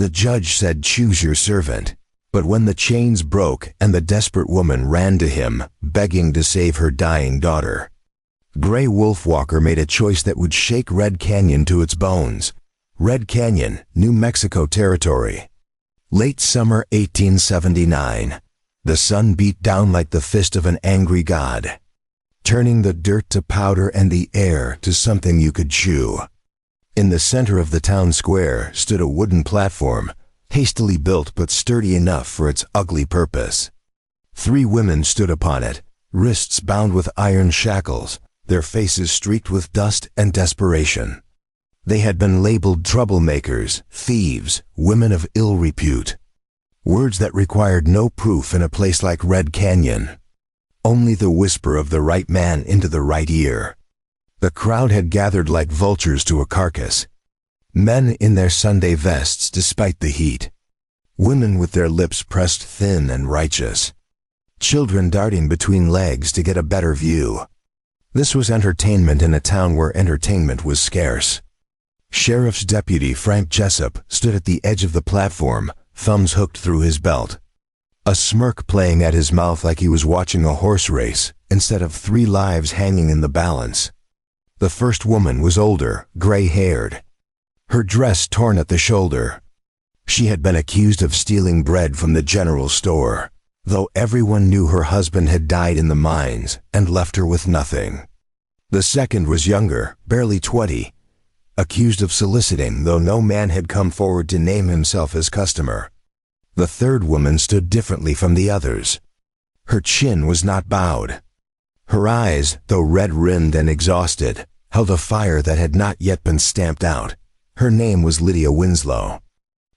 The judge said, "Choose your servant." But when the chains broke and the desperate woman ran to him, begging to save her dying daughter, Gray Wolfwalker made a choice that would shake Red Canyon to its bones. Red Canyon, New Mexico Territory. Late summer 1879. The sun beat down like the fist of an angry god, turning the dirt to powder and the air to something you could chew. In the center of the town square stood a wooden platform, hastily built but sturdy enough for its ugly purpose. 3 women stood upon it, wrists bound with iron shackles, their faces streaked with dust and desperation. They had been labeled troublemakers, thieves, women of ill repute. Words that required no proof in a place like Red Canyon. Only the whisper of the right man into the right ear. The crowd had gathered like vultures to a carcass. Men in their Sunday vests despite the heat. Women with their lips pressed thin and righteous. Children darting between legs to get a better view. This was entertainment in a town where entertainment was scarce. Sheriff's Deputy Frank Jessup stood at the edge of the platform, thumbs hooked through his belt. A smirk playing at his mouth like he was watching a horse race, instead of 3 lives hanging in the balance. The first woman was older, gray-haired. Her dress torn at the shoulder. She had been accused of stealing bread from the general store, though everyone knew her husband had died in the mines and left her with nothing. The second was younger, barely 20, accused of soliciting, though no man had come forward to name himself as customer. The third woman stood differently from the others. Her chin was not bowed. Her eyes, though red-rimmed and exhausted, held a fire that had not yet been stamped out. Her name was Lydia Winslow.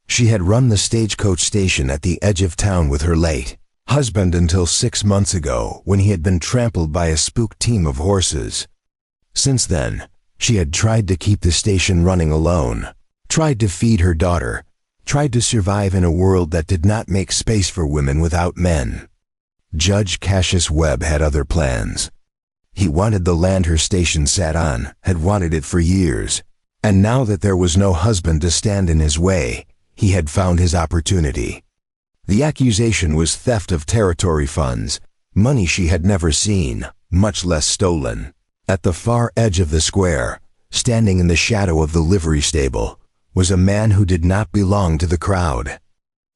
She had run the stagecoach station at the edge of town with her late husband until 6 months ago, when he had been trampled by a spook team of horses. Since then, she had tried to keep the station running alone, tried to feed her daughter, tried to survive in a world that did not make space for women without men. Judge Cassius Webb had other plans. He wanted the land her station sat on, had wanted it for years, and now that there was no husband to stand in his way, he had found his opportunity. The accusation was theft of territory funds, money she had never seen, much less stolen. At the far edge of the square, standing in the shadow of the livery stable, was a man who did not belong to the crowd.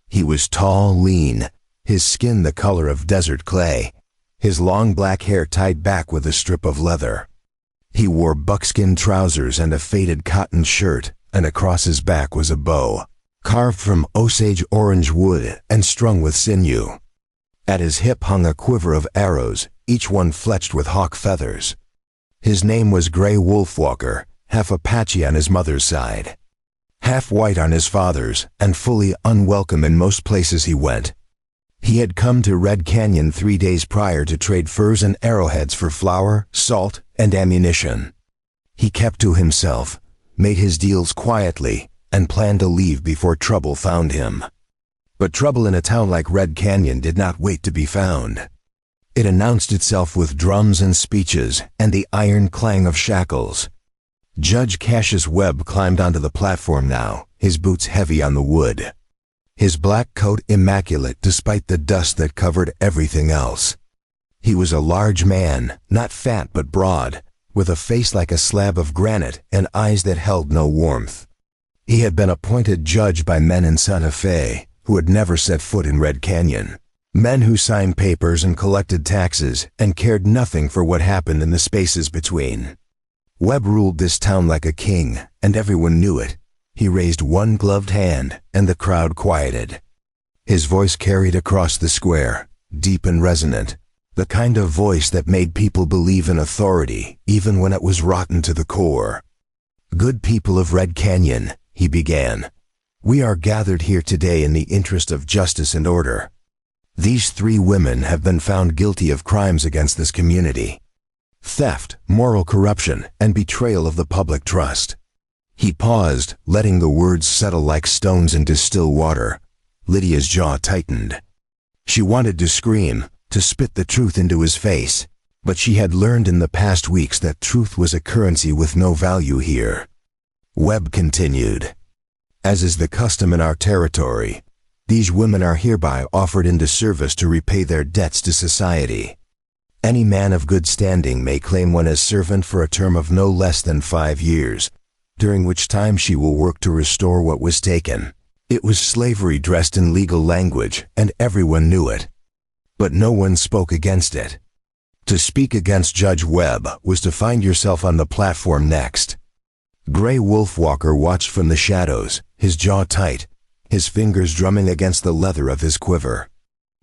He was tall, lean, his skin the color of desert clay, his long black hair tied back with a strip of leather. He wore buckskin trousers and a faded cotton shirt, and across his back was a bow, carved from Osage orange wood and strung with sinew. At his hip hung a quiver of arrows, each one fletched with hawk feathers. His name was Gray Wolfwalker, half Apache on his mother's side, half white on his father's, and fully unwelcome in most places he went. He had come to Red Canyon 3 days prior to trade furs and arrowheads for flour, salt, and ammunition. He kept to himself, made his deals quietly, and planned to leave before trouble found him. But trouble in a town like Red Canyon did not wait to be found. It announced itself with drums and speeches and the iron clang of shackles. Judge Cassius Webb climbed onto the platform now, his boots heavy on the wood, his black coat immaculate despite the dust that covered everything else. He was a large man, not fat but broad, with a face like a slab of granite and eyes that held no warmth. He had been appointed judge by men in Santa Fe who had never set foot in Red Canyon, men who signed papers and collected taxes and cared nothing for what happened in the spaces between. Webb ruled this town like a king, and everyone knew it. He raised one gloved hand, and the crowd quieted. His voice carried across the square, deep and resonant, the kind of voice that made people believe in authority, even when it was rotten to the core. "Good people of Red Canyon," he began, "we are gathered here today in the interest of justice and order. These 3 women have been found guilty of crimes against this community: theft, moral corruption, and betrayal of the public trust." He paused, letting the words settle like stones into still water. Lydia's jaw tightened. She wanted to scream, to spit the truth into his face, but she had learned in the past weeks that truth was a currency with no value here. Webb continued, As is the custom in our territory, these women are hereby offered into service to repay their debts to society. Any man of good standing may claim one as servant for a term of no less than 5 years, during which time she will work to restore what was taken. It was slavery dressed in legal language, and everyone knew it. But no one spoke against it. To speak against Judge Webb was to find yourself on the platform next. Gray Wolfwalker watched from the shadows, his jaw tight, his fingers drumming against the leather of his quiver.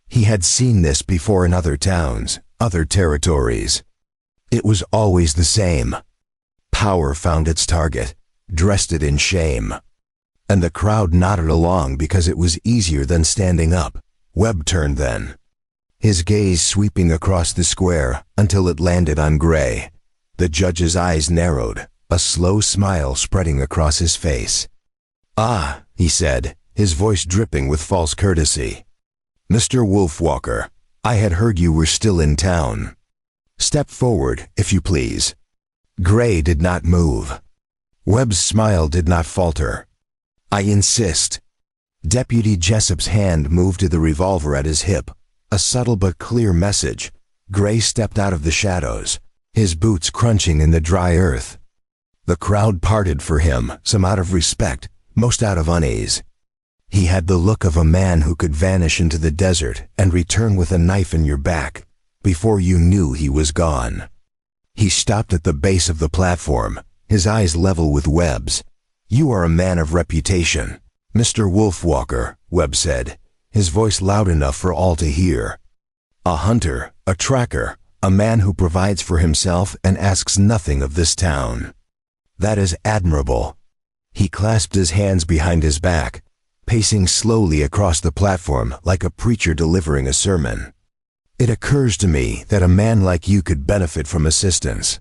He had seen this before in other towns, other territories. It was always the same. Power found its target, dressed it in shame. And the crowd nodded along because it was easier than standing up. Webb turned then, his gaze sweeping across the square until it landed on Gray. The judge's eyes narrowed, a slow smile spreading across his face. "Ah," he said, his voice dripping with false courtesy. "Mr. Wolfwalker, I had heard you were still in town. Step forward, if you please." Gray did not move. Webb's smile did not falter. "I insist." Deputy Jessup's hand moved to the revolver at his hip, a subtle but clear message. Gray stepped out of the shadows, his boots crunching in the dry earth. The crowd parted for him, some out of respect, most out of unease. He had the look of a man who could vanish into the desert and return with a knife in your back before you knew he was gone. He stopped at the base of the platform, his eyes level with Webb's. "You are a man of reputation, Mr. Wolfwalker," Webb said, his voice loud enough for all to hear. "A hunter, a tracker, a man who provides for himself and asks nothing of this town. That is admirable." He clasped his hands behind his back, pacing slowly across the platform like a preacher delivering a sermon. "It occurs to me that a man like you could benefit from assistance.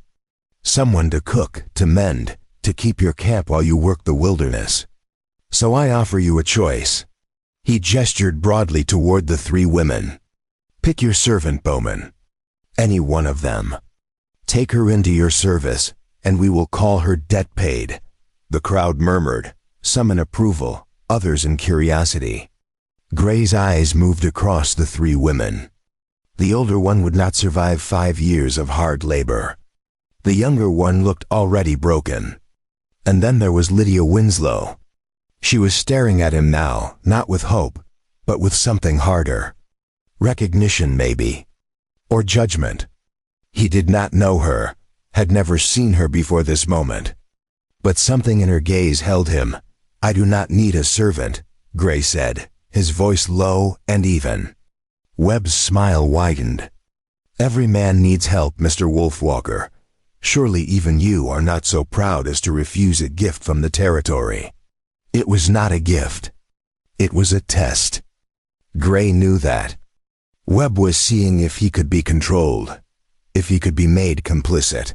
Someone to cook, to mend, to keep your camp while you work the wilderness. So I offer you a choice." He gestured broadly toward the 3 women. "Pick your servant, Bowman. Any one of them. Take her into your service, and we will call her debt paid." The crowd murmured, some in approval, others in curiosity. Gray's eyes moved across the 3 women. The older one would not survive 5 years of hard labor. The younger one looked already broken. And then there was Lydia Winslow. She was staring at him now, not with hope, but with something harder. Recognition, maybe. Or judgment. He did not know her, had never seen her before this moment. But something in her gaze held him. "I do not need a servant," Gray said, his voice low and even. Webb's smile widened. "Every man needs help, Mr. Wolfwalker. Surely even you are not so proud as to refuse a gift from the territory." It was not a gift. It was a test. Gray knew that. Webb was seeing if he could be controlled, if he could be made complicit.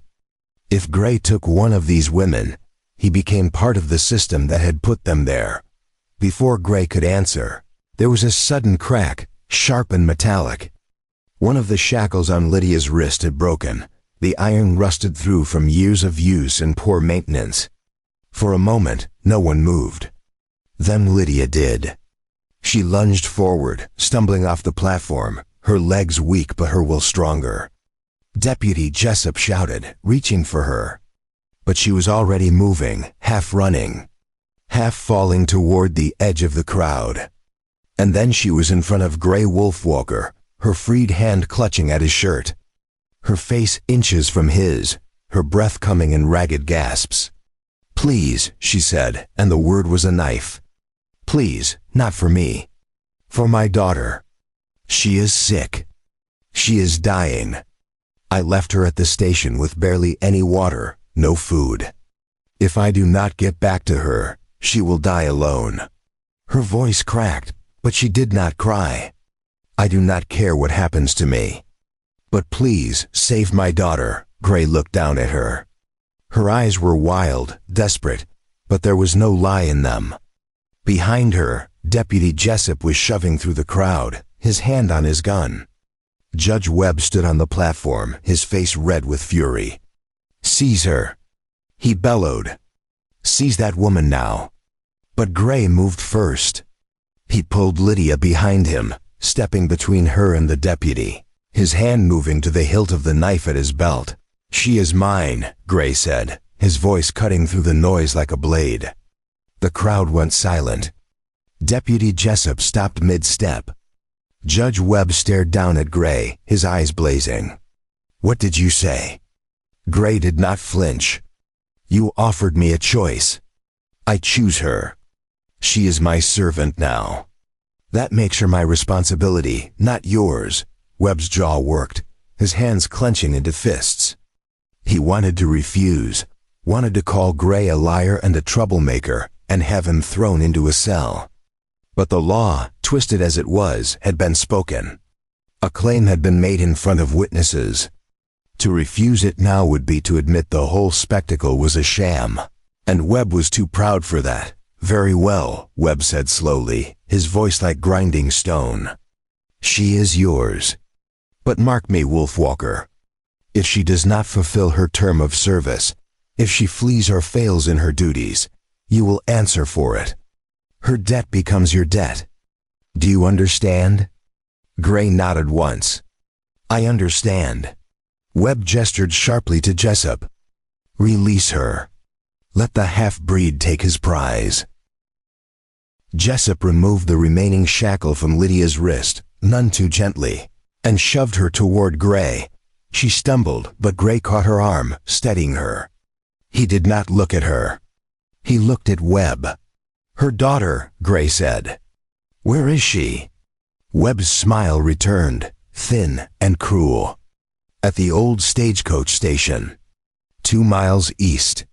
If Gray took one of these women, he became part of the system that had put them there. Before Gray could answer, there was a sudden crack, sharp and metallic. One of the shackles on Lydia's wrist had broken, the iron rusted through from years of use and poor maintenance. For a moment, no one moved. Then Lydia did. She lunged forward, stumbling off the platform, her legs weak but her will stronger. Deputy Jessup shouted, reaching for her. But she was already moving, half running, half falling toward the edge of the crowd. And then she was in front of Gray Wolfwalker, her freed hand clutching at his shirt. Her face inches from his, her breath coming in ragged gasps. "Please," she said, and the word was a knife. "Please, not for me. For my daughter. She is sick. She is dying. I left her at the station with barely any water, no food. If I do not get back to her, she will die alone." Her voice cracked, but she did not cry. "I do not care what happens to me. But please, save my daughter." Gray looked down at her. Her eyes were wild, desperate, but there was no lie in them. Behind her, Deputy Jessup was shoving through the crowd, his hand on his gun. Judge Webb stood on the platform, his face red with fury. "Seize her," he bellowed. "Seize that woman now." But Gray moved first. He pulled Lydia behind him, stepping between her and the deputy, his hand moving to the hilt of the knife at his belt. "She is mine," Gray said, his voice cutting through the noise like a blade. The crowd went silent. Deputy Jessup stopped mid-step. Judge Webb stared down at Gray, his eyes blazing. "What did you say?" Gray did not flinch. "You offered me a choice. I choose her. She is my servant now. That makes her my responsibility, not yours." Webb's jaw worked, his hands clenching into fists. He wanted to refuse, wanted to call Gray a liar and a troublemaker, and have him thrown into a cell. But the law, twisted as it was, had been spoken. A claim had been made in front of witnesses. To refuse it now would be to admit the whole spectacle was a sham. And Webb was too proud for that. "Very well," Webb said slowly, his voice like grinding stone. "She is yours. But mark me, Wolfwalker. If she does not fulfill her term of service, if she flees or fails in her duties, you will answer for it. Her debt becomes your debt. Do you understand?" Gray nodded once. "I understand." Webb gestured sharply to Jessup. "Release her. Let the half-breed take his prize." Jessup removed the remaining shackle from Lydia's wrist, none too gently, and shoved her toward Gray. She stumbled, but Gray caught her arm, steadying her. He did not look at her. He looked at Webb. "Her daughter," Gray said. "Where is she?" Webb's smile returned, thin and cruel. "At the old stagecoach station, 2 miles east.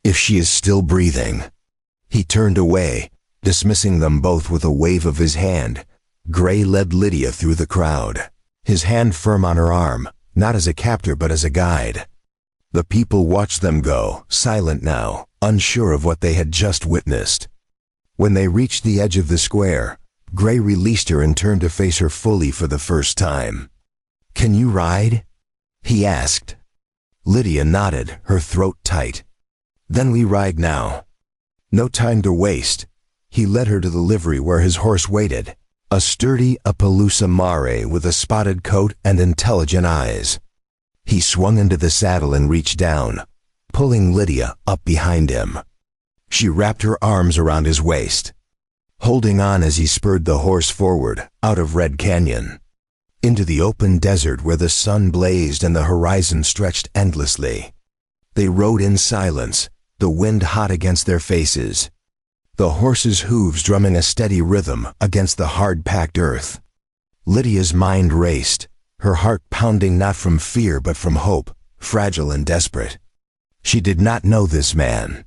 If she is still breathing." He turned away, dismissing them both with a wave of his hand. Gray led Lydia through the crowd, his hand firm on her arm, not as a captor but as a guide. The people watched them go, silent now, unsure of what they had just witnessed. When they reached the edge of the square, Gray released her and turned to face her fully for the first time. "Can you ride?" he asked. Lydia nodded, her throat tight. "Then we ride now." No time to waste. He led her to the livery where his horse waited, a sturdy Appaloosa mare with a spotted coat and intelligent eyes. He swung into the saddle and reached down, pulling Lydia up behind him. She wrapped her arms around his waist, holding on as he spurred the horse forward, out of Red Canyon, into the open desert where the sun blazed and the horizon stretched endlessly. They rode in silence, the wind hot against their faces, the horse's hooves drumming a steady rhythm against the hard-packed earth. Lydia's mind raced, her heart pounding not from fear but from hope, fragile and desperate. She did not know this man,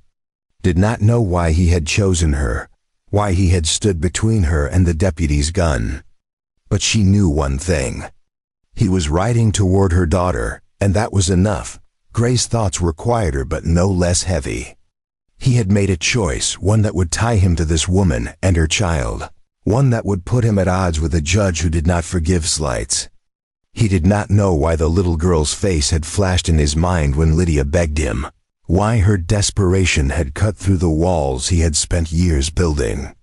did not know why he had chosen her, why he had stood between her and the deputy's gun. But she knew one thing. He was riding toward her daughter, and that was enough. Gray's thoughts were quieter but no less heavy. He had made a choice, one that would tie him to this woman and her child, one that would put him at odds with a judge who did not forgive slights. He did not know why the little girl's face had flashed in his mind when Lydia begged him, why her desperation had cut through the walls he had spent years building.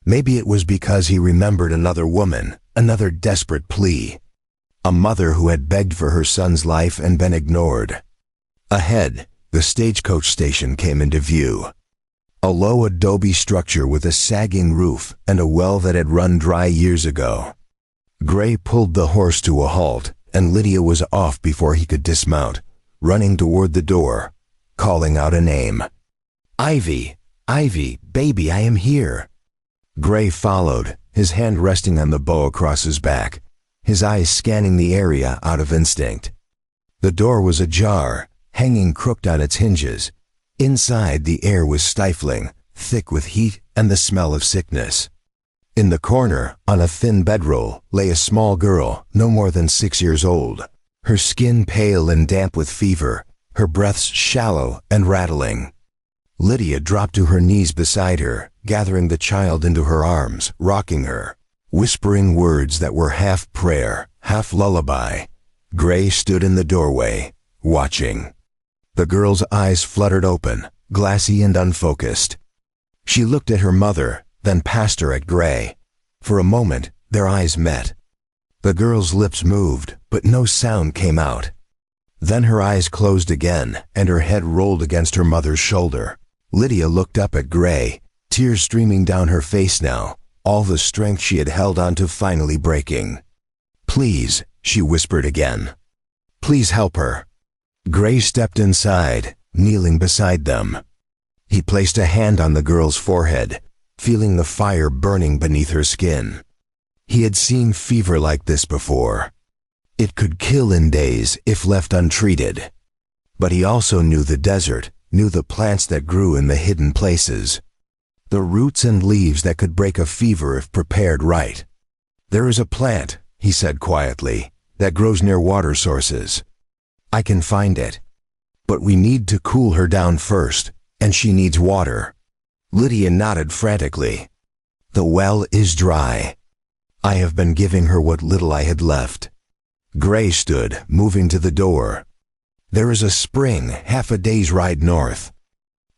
Maybe it was because he remembered another woman, another desperate plea, a mother who had begged for her son's life and been ignored. Ahead, the stagecoach station came into view. A low adobe structure with a sagging roof and a well that had run dry years ago. Gray pulled the horse to a halt, and Lydia was off before he could dismount, running toward the door, calling out a name. "Ivy, Ivy, baby, I am here." Gray followed, his hand resting on the bow across his back, his eyes scanning the area out of instinct. The door was ajar, hanging crooked on its hinges. Inside, the air was stifling, thick with heat and the smell of sickness. In the corner, on a thin bedroll, lay a small girl, no more than 6 years old, her skin pale and damp with fever, her breaths shallow and rattling. Lydia dropped to her knees beside her, gathering the child into her arms, rocking her, whispering words that were half prayer, half lullaby. Gray stood in the doorway, watching. The girl's eyes fluttered open, glassy and unfocused. She looked at her mother, then past her at Gray. For a moment, their eyes met. The girl's lips moved, but no sound came out. Then her eyes closed again, and her head rolled against her mother's shoulder. Lydia looked up at Gray, tears streaming down her face now, all the strength she had held on to finally breaking. "Please," she whispered again. "Please help her." Gray stepped inside, kneeling beside them. He placed a hand on the girl's forehead, feeling the fire burning beneath her skin. He had seen fever like this before. It could kill in days if left untreated. But he also knew the desert, knew the plants that grew in the hidden places. The roots and leaves that could break a fever if prepared right. "There is a plant," he said quietly, "that grows near water sources. I can find it. But we need to cool her down first, and she needs water." Lydia nodded frantically. "The well is dry. I have been giving her what little I had left." Gray stood, moving to the door. "There is a spring half a day's ride north.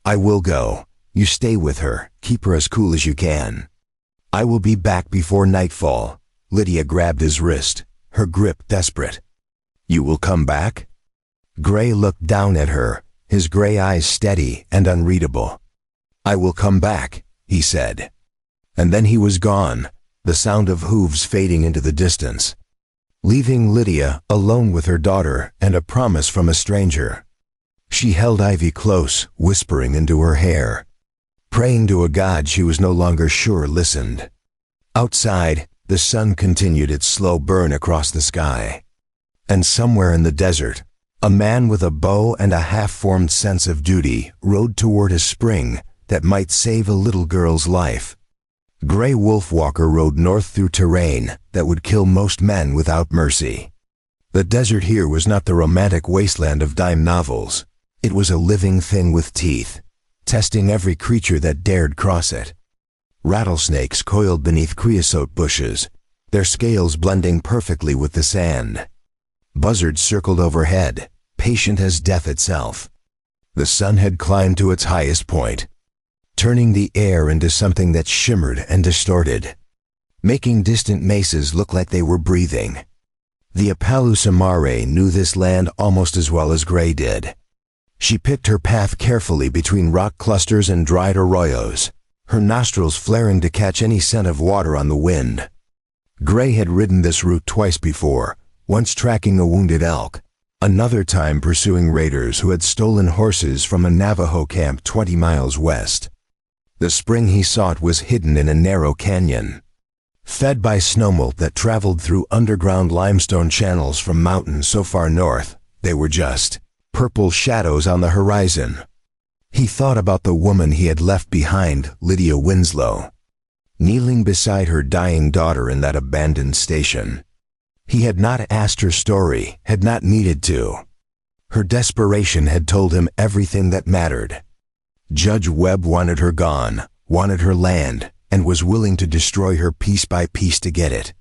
I will go. You stay with her, keep her as cool as you can. I will be back before nightfall." Lydia grabbed his wrist, her grip desperate. "You will come back?" Gray looked down at her, his gray eyes steady and unreadable. "I will come back," he said. And then he was gone, the sound of hooves fading into the distance, leaving Lydia alone with her daughter and a promise from a stranger. She held Ivy close, whispering into her hair, praying to a God she was no longer sure listened. Outside, the sun continued its slow burn across the sky. And somewhere in the desert, a man with a bow and a half-formed sense of duty rode toward a spring that might save a little girl's life. Gray Wolfwalker rode north through terrain that would kill most men without mercy. The desert here was not the romantic wasteland of dime novels. It was a living thing with teeth, testing every creature that dared cross it. Rattlesnakes coiled beneath creosote bushes, their scales blending perfectly with the sand. Buzzards circled overhead, patient as death itself. The sun had climbed to its highest point, turning the air into something that shimmered and distorted, making distant mesas look like they were breathing. The Apaloosamare knew this land almost as well as Gray did. She picked her path carefully between rock clusters and dried arroyos, her nostrils flaring to catch any scent of water on the wind. Gray had ridden this route twice before, once tracking a wounded elk, another time pursuing raiders who had stolen horses from a Navajo camp 20 miles west. The spring he sought was hidden in a narrow canyon, fed by snowmelt that traveled through underground limestone channels from mountains so far north, they were just purple shadows on the horizon. He thought about the woman he had left behind, Lydia Winslow, kneeling beside her dying daughter in that abandoned station. He had not asked her story, had not needed to. Her desperation had told him everything that mattered. Judge Webb wanted her gone, wanted her land, and was willing to destroy her piece by piece to get it.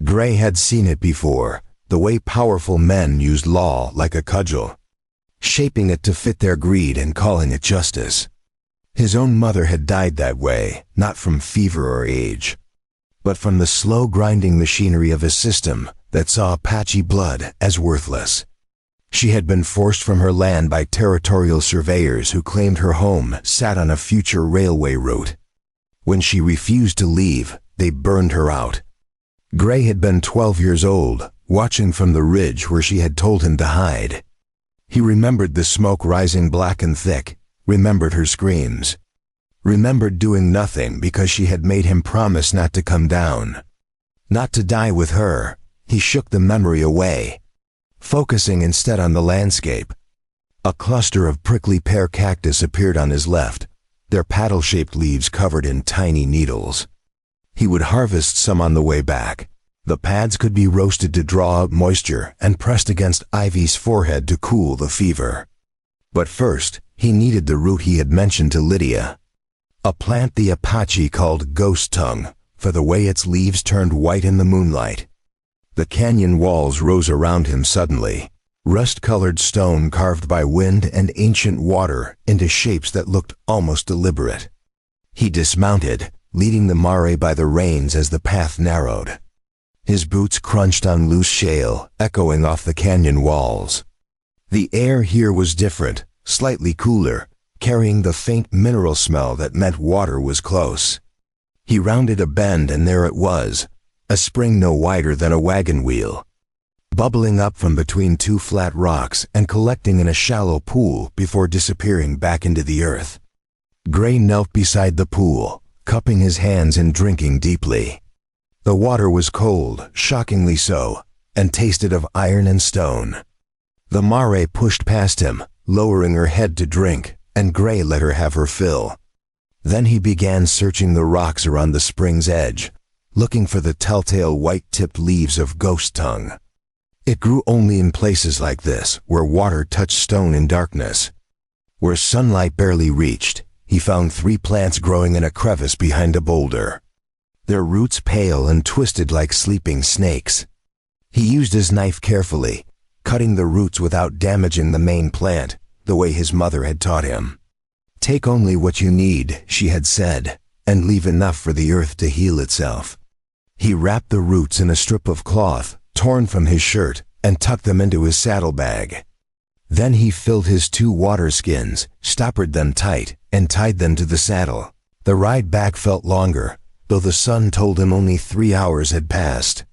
Gray had seen it before, the way powerful men used law like a cudgel, shaping it to fit their greed and calling it justice. His own mother had died that way, not from fever or age, but from the slow grinding machinery of a system that saw Apache blood as worthless. She had been forced from her land by territorial surveyors who claimed her home sat on a future railway route. When she refused to leave, they burned her out. Gray had been 12 years old, watching from the ridge where she had told him to hide. He remembered the smoke rising black and thick, remembered her screams, remembered doing nothing because she had made him promise not to come down, not to die with her. He shook the memory away, focusing instead on the landscape. A cluster of prickly pear cactus appeared on his left, their paddle-shaped leaves covered in tiny needles. He would harvest some on the way back. The pads could be roasted to draw out moisture and pressed against Ivy's forehead to cool the fever. But first, he needed the root he had mentioned to Lydia, a plant the Apache called ghost tongue, for the way its leaves turned white in the moonlight. The canyon walls rose around him suddenly, rust-colored stone carved by wind and ancient water into shapes that looked almost deliberate. He dismounted, leading the mare by the reins as the path narrowed. His boots crunched on loose shale, echoing off the canyon walls. The air here was different, slightly cooler, carrying the faint mineral smell that meant water was close. He rounded a bend and there it was, a spring no wider than a wagon wheel, bubbling up from between two flat rocks and collecting in a shallow pool before disappearing back into the earth. Gray knelt beside the pool, cupping his hands and drinking deeply. The water was cold, shockingly so, and tasted of iron and stone. The mare pushed past him, lowering her head to drink, and Gray let her have her fill. Then he began searching the rocks around the spring's edge, looking for the telltale white-tipped leaves of ghost tongue. It grew only in places like this, where water touched stone in darkness. Where sunlight barely reached, he found 3 plants growing in a crevice behind a boulder, their roots pale and twisted like sleeping snakes. He used his knife carefully, cutting the roots without damaging the main plant, the way his mother had taught him. "Take only what you need," she had said, "and leave enough for the earth to heal itself." He wrapped the roots in a strip of cloth, torn from his shirt, and tucked them into his saddlebag. Then he filled his 2 water skins, stoppered them tight, and tied them to the saddle. The ride back felt longer, though the sun told him only 3 hours had passed.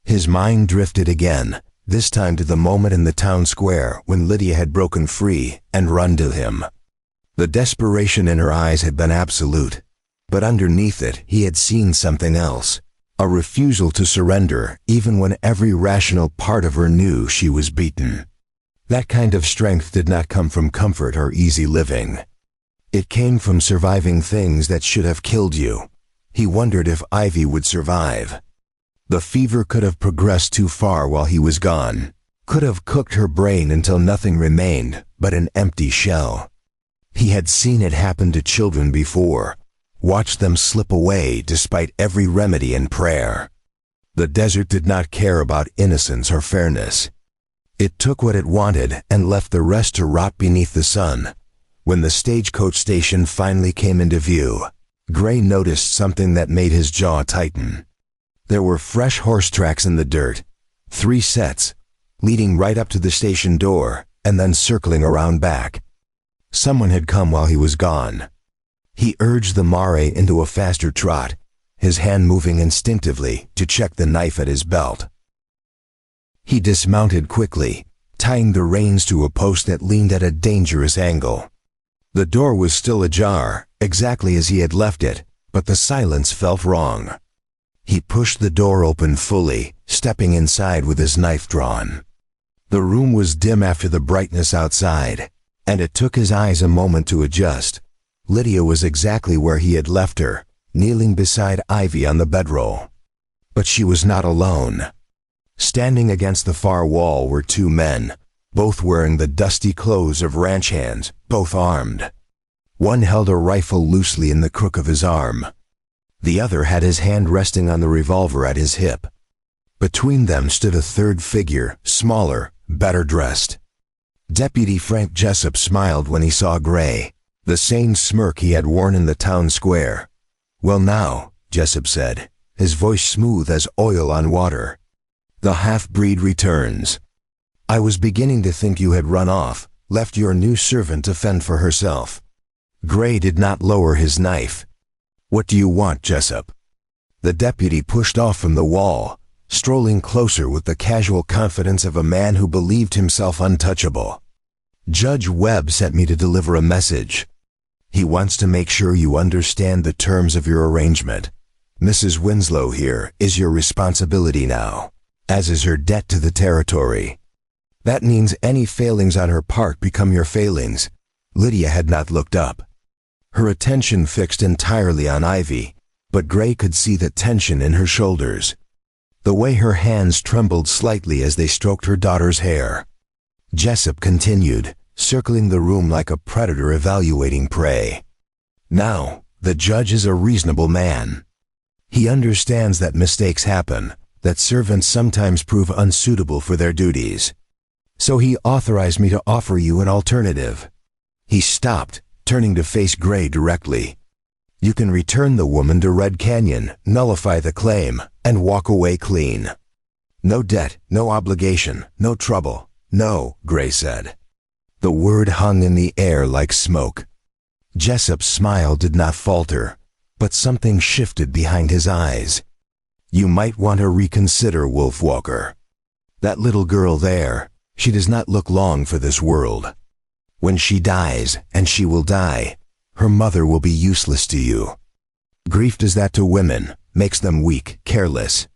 His mind drifted again, this time to the moment in the town square when Lydia had broken free and run to him. The desperation in her eyes had been absolute, but underneath it he had seen something else, a refusal to surrender even when every rational part of her knew she was beaten. That kind of strength did not come from comfort or easy living. It came from surviving things that should have killed you. He wondered if Ivy would survive. The fever could have progressed too far while he was gone, could have cooked her brain until nothing remained but an empty shell. He had seen it happen to children before, watched them slip away despite every remedy and prayer. The desert did not care about innocence or fairness. It took what it wanted and left the rest to rot beneath the sun. When the stagecoach station finally came into view, Gray noticed something that made his jaw tighten. There were fresh horse tracks in the dirt, 3 sets, leading right up to the station door and then circling around back. Someone had come while he was gone. He urged the mare into a faster trot, his hand moving instinctively to check the knife at his belt. He dismounted quickly, tying the reins to a post that leaned at a dangerous angle. The door was still ajar, exactly as he had left it, but the silence felt wrong. He pushed the door open fully, stepping inside with his knife drawn. The room was dim after the brightness outside, and it took his eyes a moment to adjust. Lydia was exactly where he had left her, kneeling beside Ivy on the bedroll. But she was not alone. Standing against the far wall were 2 men, both wearing the dusty clothes of ranch hands, both armed. One held a rifle loosely in the crook of his arm. The other had his hand resting on the revolver at his hip. Between them stood a third figure, smaller, better dressed. Deputy Frank Jessup smiled when he saw Gray, the same smirk he had worn in the town square. "Well now," Jessup said, his voice smooth as oil on water. "The half-breed returns. I was beginning to think you had run off, left your new servant to fend for herself." Gray did not lower his knife. "What do you want, Jessup?" The deputy pushed off from the wall, strolling closer with the casual confidence of a man who believed himself untouchable. "Judge Webb sent me to deliver a message. He wants to make sure you understand the terms of your arrangement. Mrs. Winslow here is your responsibility now, as is her debt to the territory. That means any failings on her part become your failings." Lydia had not looked up, her attention fixed entirely on Ivy, but Gray could see the tension in her shoulders, the way her hands trembled slightly as they stroked her daughter's hair. Jessup continued, circling the room like a predator evaluating prey. "Now, the judge is a reasonable man. He understands that mistakes happen, that servants sometimes prove unsuitable for their duties. So he authorized me to offer you an alternative." He stopped, turning to face Gray directly. You can return the woman to Red Canyon, nullify the claim, and walk away clean. No debt, no obligation, no trouble. No, Gray said. The word hung in the air like smoke. Jessup's smile did not falter, but something shifted behind his eyes. You might want to reconsider, Wolfwalker. That little girl there, she does not look long for this world. When she dies, and she will die, her mother will be useless to you. Grief does that to women, makes them weak, careless.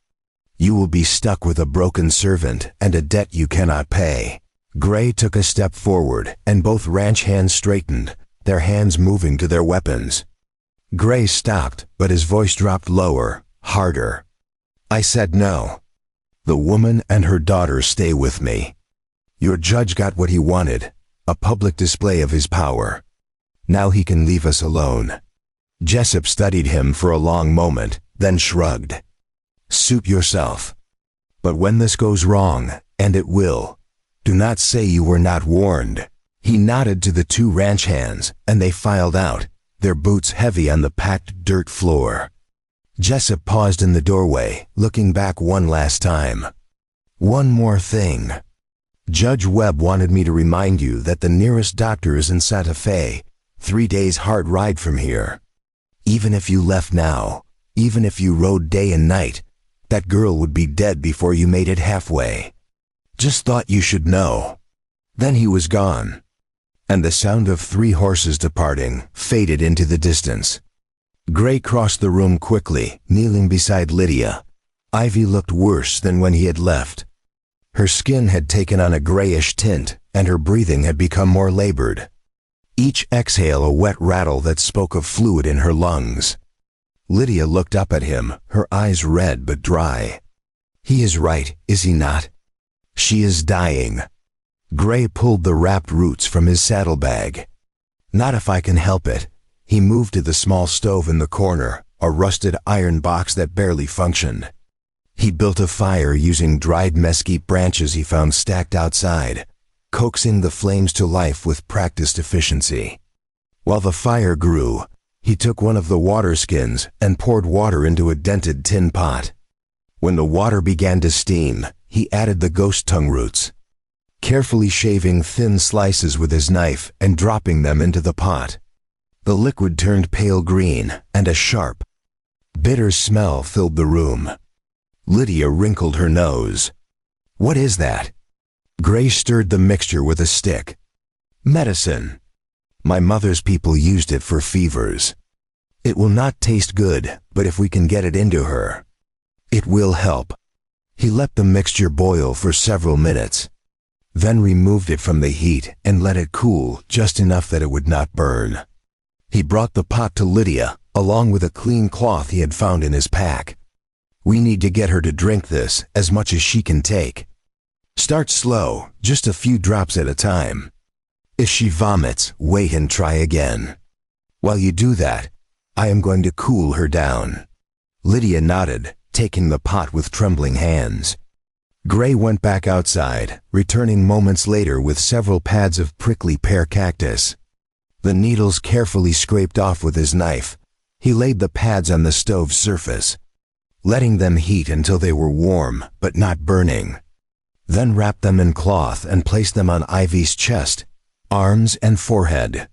You will be stuck with a broken servant and a debt you cannot pay. Gray took a step forward, and both ranch hands straightened, their hands moving to their weapons. Gray stopped, but his voice dropped lower, harder. I said no. The woman and her daughter stay with me. Your judge got what he wanted, a public display of his power. Now he can leave us alone. Jessup studied him for a long moment, then shrugged. Suit yourself. But when this goes wrong, and it will, do not say you were not warned. He nodded to the two ranch hands, and they filed out, their boots heavy on the packed dirt floor. Jessup paused in the doorway, looking back one last time. One more thing. Judge Webb wanted me to remind you that the nearest doctor is in Santa Fe, 3 days hard ride from here. Even if you left now, even if you rode day and night, that girl would be dead before you made it halfway. Just thought you should know. Then he was gone, and the sound of 3 horses departing faded into the distance. Gray crossed the room quickly, kneeling beside Lydia. Ivy looked worse than when he had left. Her skin had taken on a grayish tint, and her breathing had become more labored. Each exhale a wet rattle that spoke of fluid in her lungs. Lydia looked up at him, her eyes red but dry. He is right, is he not? She is dying. Gray pulled the wrapped roots from his saddlebag. Not if I can help it. He moved to the small stove in the corner, a rusted iron box that barely functioned. He built a fire using dried mesquite branches he found stacked outside, coaxing the flames to life with practiced efficiency. While the fire grew, he took one of the water skins and poured water into a dented tin pot. When the water began to steam, he added the ghost tongue roots, carefully shaving thin slices with his knife and dropping them into the pot. The liquid turned pale green, and a sharp, bitter smell filled the room. Lydia wrinkled her nose. What is that? Gray stirred the mixture with a stick. Medicine. My mother's people used it for fevers. It will not taste good, but if we can get it into her, it will help. He let the mixture boil for several minutes, then removed it from the heat and let it cool just enough that it would not burn. He brought the pot to Lydia, along with a clean cloth he had found in his pack. We need to get her to drink this as much as she can take. Start slow, just a few drops at a time. If she vomits, wait and try again. While you do that, I am going to cool her down. Lydia nodded, taking the pot with trembling hands. Gray went back outside, returning moments later with several pads of prickly pear cactus. The needles carefully scraped off with his knife, he laid the pads on the stove's surface, letting them heat until they were warm but not burning. Then wrapped them in cloth and placed them on Ivy's chest, arms, and forehead.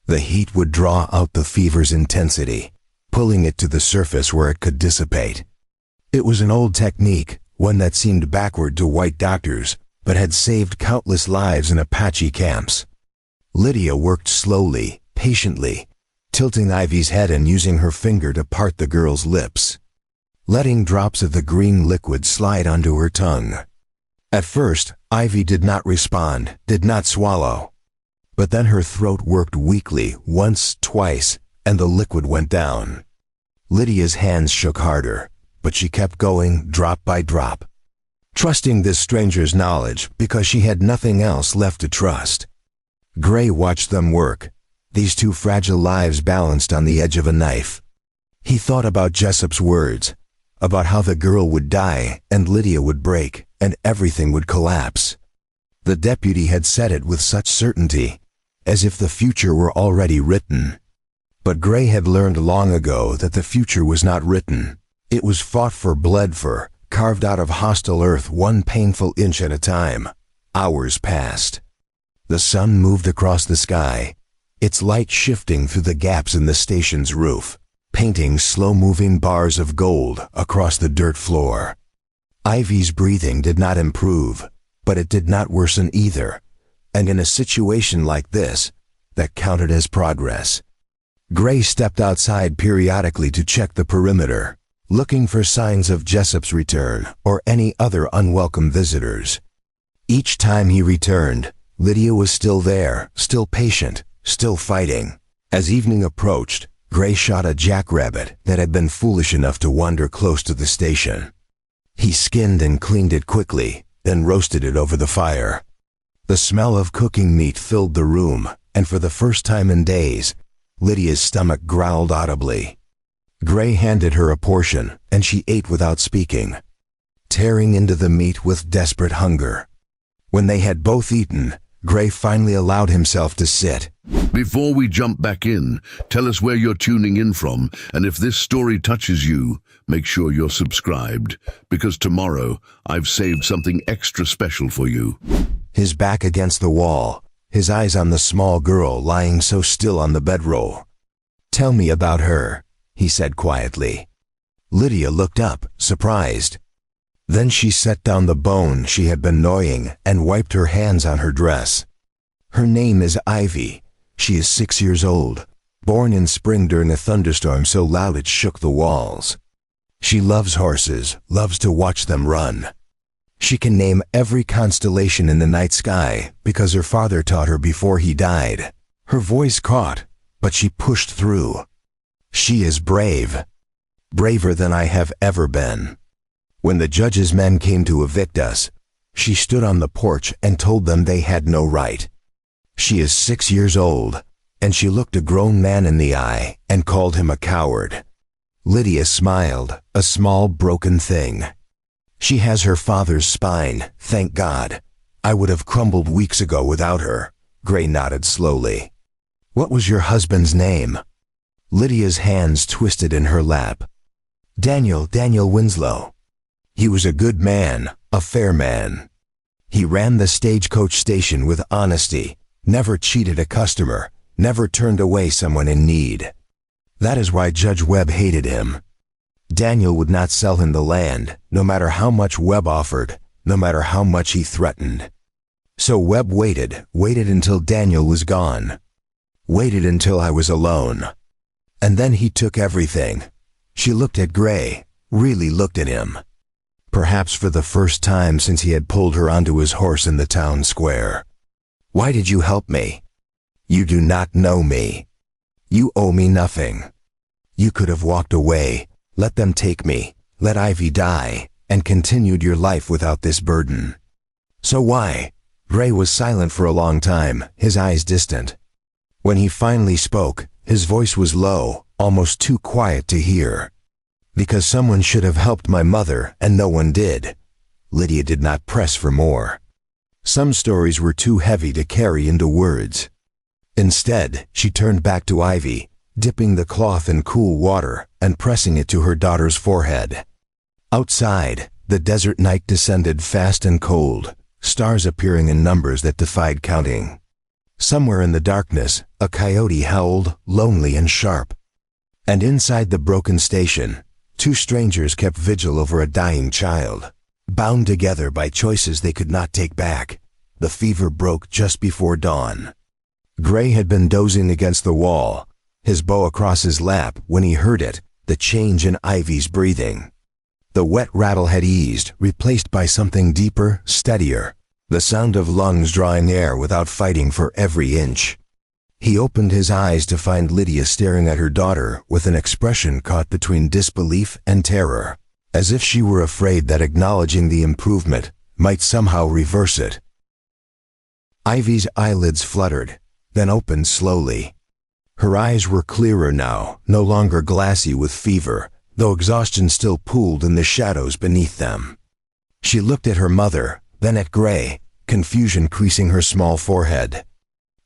The heat would draw out the fever's intensity, pulling it to the surface where it could dissipate. It was an old technique, one that seemed backward to white doctors, but had saved countless lives in Apache camps. Lydia worked slowly, patiently, tilting Ivy's head and using her finger to part the girl's lips, letting drops of the green liquid slide onto her tongue. At first, Ivy did not respond, did not swallow. But then her throat worked weakly, once, twice, and the liquid went down. Lydia's hands shook harder, but she kept going drop by drop, trusting this stranger's knowledge because she had nothing else left to trust. Gray watched them work, these two fragile lives balanced on the edge of a knife. He thought about Jessup's words, about how the girl would die and Lydia would break and everything would collapse. The deputy had said it with such certainty, as if the future were already written. But Gray had learned long ago that the future was not written. It was fought for, bled for, carved out of hostile earth, one painful inch at a time. Hours passed. The sun moved across the sky, its light shifting through the gaps in the station's roof, painting slow-moving bars of gold across the dirt floor. Ivy's breathing did not improve, but it did not worsen either, and in a situation like this, that counted as progress. Gray stepped outside periodically to check the perimeter, looking for signs of Jessup's return or any other unwelcome visitors. Each time he returned, Lydia was still there, still patient, still fighting. As evening approached, Gray shot a jackrabbit that had been foolish enough to wander close to the station. He skinned and cleaned it quickly, then roasted it over the fire. The smell of cooking meat filled the room, and for the first time in days, Lydia's stomach growled audibly. Gray handed her a portion, and she ate without speaking, tearing into the meat with desperate hunger. When they had both eaten, Gray finally allowed himself to sit. Before we jump back in, tell us where you're tuning in from, and if this story touches you, make sure you're subscribed, because tomorrow I've saved something extra special for you. His back against the wall, his eyes on the small girl lying so still on the bedroll. "Tell me about her," he said quietly. Lydia looked up, surprised. Then she set down the bone she had been gnawing and wiped her hands on her dress. "Her name is Ivy. She is 6 years old, born in spring during a thunderstorm so loud it shook the walls. She loves horses, loves to watch them run. She can name every constellation in the night sky because her father taught her before he died." Her voice caught, but she pushed through. "She is brave. Braver than I have ever been. When the judge's men came to evict us, she stood on the porch and told them they had no right. She is 6 years old, and she looked a grown man in the eye and called him a coward." Lydia smiled, a small broken thing. "She has her father's spine, thank God. I would have crumbled weeks ago without her." Gray nodded slowly. "What was your husband's name?" Lydia's hands twisted in her lap. Daniel Winslow. He was a good man, a fair man. He ran the stagecoach station with honesty, never cheated a customer, never turned away someone in need. That is why Judge Webb hated him. Daniel would not sell him the land, no matter how much Webb offered, no matter how much he threatened. So Webb waited until Daniel was gone. Waited until I was alone. And then he took everything." She looked at Gray, really looked at him. Perhaps for the first time since he had pulled her onto his horse in the town square. "Why did you help me? You do not know me. You owe me nothing. You could have walked away, let them take me, let Ivy die, and continued your life without this burden. So why?" Gray was silent for a long time, his eyes distant. When he finally spoke, his voice was low, almost too quiet to hear. "Because someone should have helped my mother, and no one did." Lydia did not press for more. Some stories were too heavy to carry into words. Instead, she turned back to Ivy, dipping the cloth in cool water and pressing it to her daughter's forehead. Outside, the desert night descended fast and cold, stars appearing in numbers that defied counting. Somewhere in the darkness, a coyote howled, lonely and sharp. And inside the broken station, two strangers kept vigil over a dying child, bound together by choices they could not take back. The fever broke just before dawn. Gray had been dozing against the wall, his bow across his lap, when he heard it, the change in Ivy's breathing. The wet rattle had eased, replaced by something deeper, steadier, the sound of lungs drawing air without fighting for every inch. He opened his eyes to find Lydia staring at her daughter with an expression caught between disbelief and terror, as if she were afraid that acknowledging the improvement might somehow reverse it. Ivy's eyelids fluttered, then opened slowly. Her eyes were clearer now, no longer glassy with fever, though exhaustion still pooled in the shadows beneath them. She looked at her mother, then at Gray, confusion creasing her small forehead.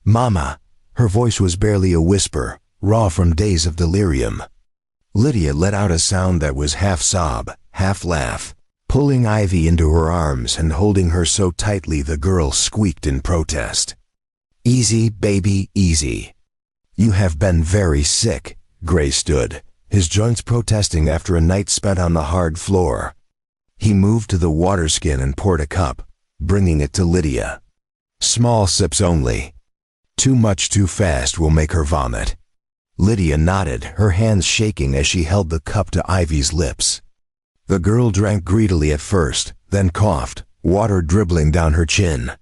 "Mama." Her voice was barely a whisper, raw from days of delirium. Lydia let out a sound that was half sob, half laugh, pulling Ivy into her arms and holding her so tightly the girl squeaked in protest. "Easy, baby, easy. You have been very sick." Gray stood, his joints protesting after a night spent on the hard floor. He moved to the water skin and poured a cup, bringing it to Lydia. "Small sips only. Too much too fast will make her vomit." Lydia nodded, her hands shaking as she held the cup to Ivy's lips. The girl drank greedily at first, then coughed, water dribbling down her chin.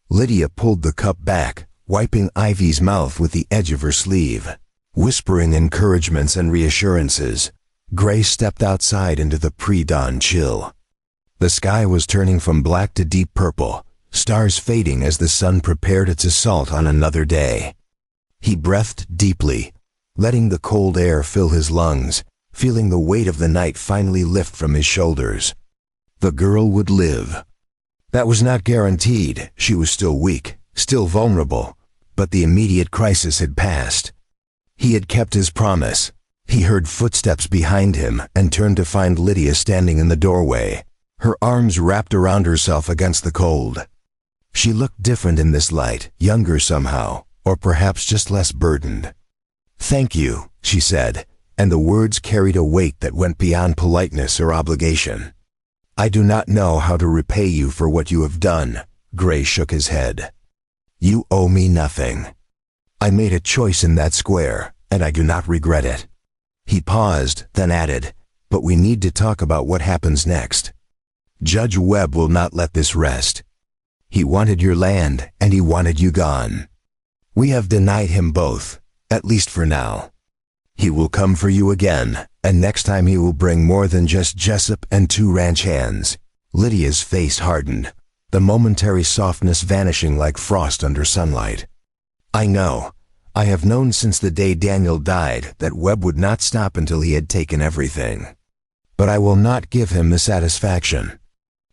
Lydia pulled the cup back, wiping Ivy's mouth with the edge of her sleeve. Whispering encouragements and reassurances, Gray stepped outside into the pre-dawn chill. The sky was turning from black to deep purple, stars fading as the sun prepared its assault on another day. He breathed deeply, letting the cold air fill his lungs, feeling the weight of the night finally lift from his shoulders. The girl would live. That was not guaranteed. She was still weak, still vulnerable, but the immediate crisis had passed. He had kept his promise. He heard footsteps behind him and turned to find Lydia standing in the doorway, her arms wrapped around herself against the cold. She looked different in this light, younger somehow, or perhaps just less burdened. "Thank you," she said, and the words carried a weight that went beyond politeness or obligation. "I do not know how to repay you for what you have done." Gray shook his head. "You owe me nothing. I made a choice in that square, and I do not regret it." He paused, then added, "But we need to talk about what happens next. Judge Webb will not let this rest. He wanted your land, and he wanted you gone. We have denied him both, at least for now. He will come for you again, and next time he will bring more than just Jessup and 2 ranch hands." Lydia's face hardened, the momentary softness vanishing like frost under sunlight. "I know. I have known since the day Daniel died that Webb would not stop until he had taken everything. But I will not give him the satisfaction.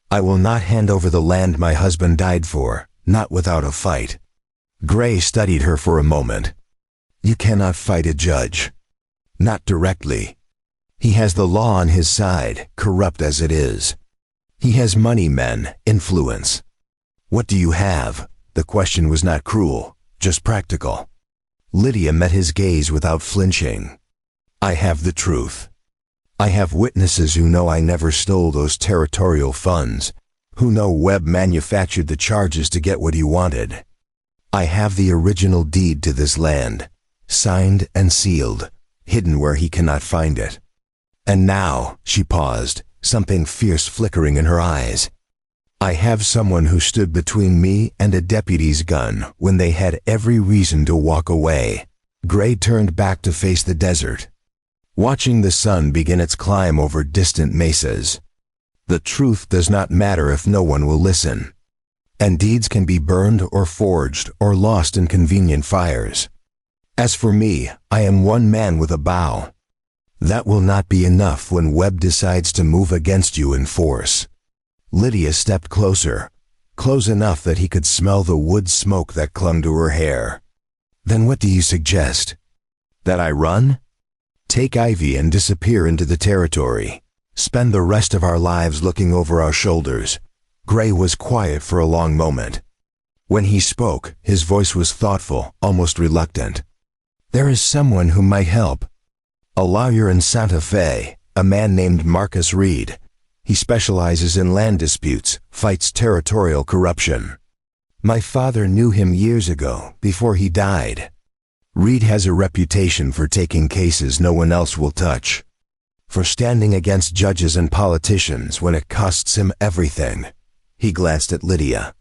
I will not hand over the land my husband died for, not without a fight." Gray studied her for a moment. "You cannot fight a judge. Not directly. He has the law on his side, corrupt as it is. He has money men, influence. What do you have?" The question was not cruel, just practical. Lydia met his gaze without flinching. "I have the truth. I have witnesses who know I never stole those territorial funds, who know Webb manufactured the charges to get what he wanted. I have the original deed to this land, signed and sealed, hidden where he cannot find it. And now," she paused, something fierce flickering in her eyes, "I have someone who stood between me and a deputy's gun when they had every reason to walk away." Gray turned back to face the desert, watching the sun begin its climb over distant mesas. The truth does not matter if no one will listen. And deeds can be burned or forged or lost in convenient fires. As for me, I am one man with a bow. That will not be enough when Webb decides to move against you in force." Lydia stepped closer, close enough that he could smell the wood smoke that clung to her hair. "Then what do you suggest? That I run? Take Ivy and disappear into the territory? Spend the rest of our lives looking over our shoulders?" Gray was quiet for a long moment. When he spoke, his voice was thoughtful, almost reluctant. "There is someone who might help. A lawyer in Santa Fe, a man named Marcus Reed. He specializes in land disputes, fights territorial corruption. My father knew him years ago, before he died. Reed has a reputation for taking cases no one else will touch, for standing against judges and politicians when it costs him everything." He glanced at Lydia.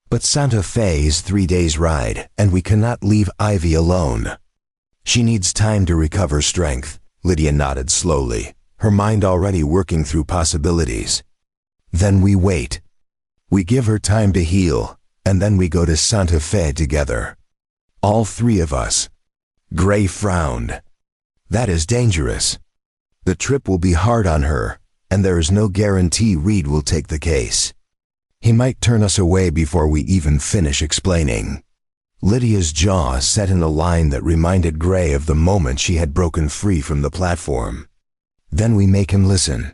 "But Santa Fe is 3 days' ride, and we cannot leave Ivy alone. She needs time to recover strength." Lydia nodded slowly, her mind already working through possibilities. "Then we wait. We give her time to heal, and then we go to Santa Fe together. All 3 of us." Gray frowned. "That is dangerous. The trip will be hard on her, and there is no guarantee Reed will take the case. He might turn us away before we even finish explaining." Lydia's jaw set in a line that reminded Gray of the moment she had broken free from the platform. Then we make him listen.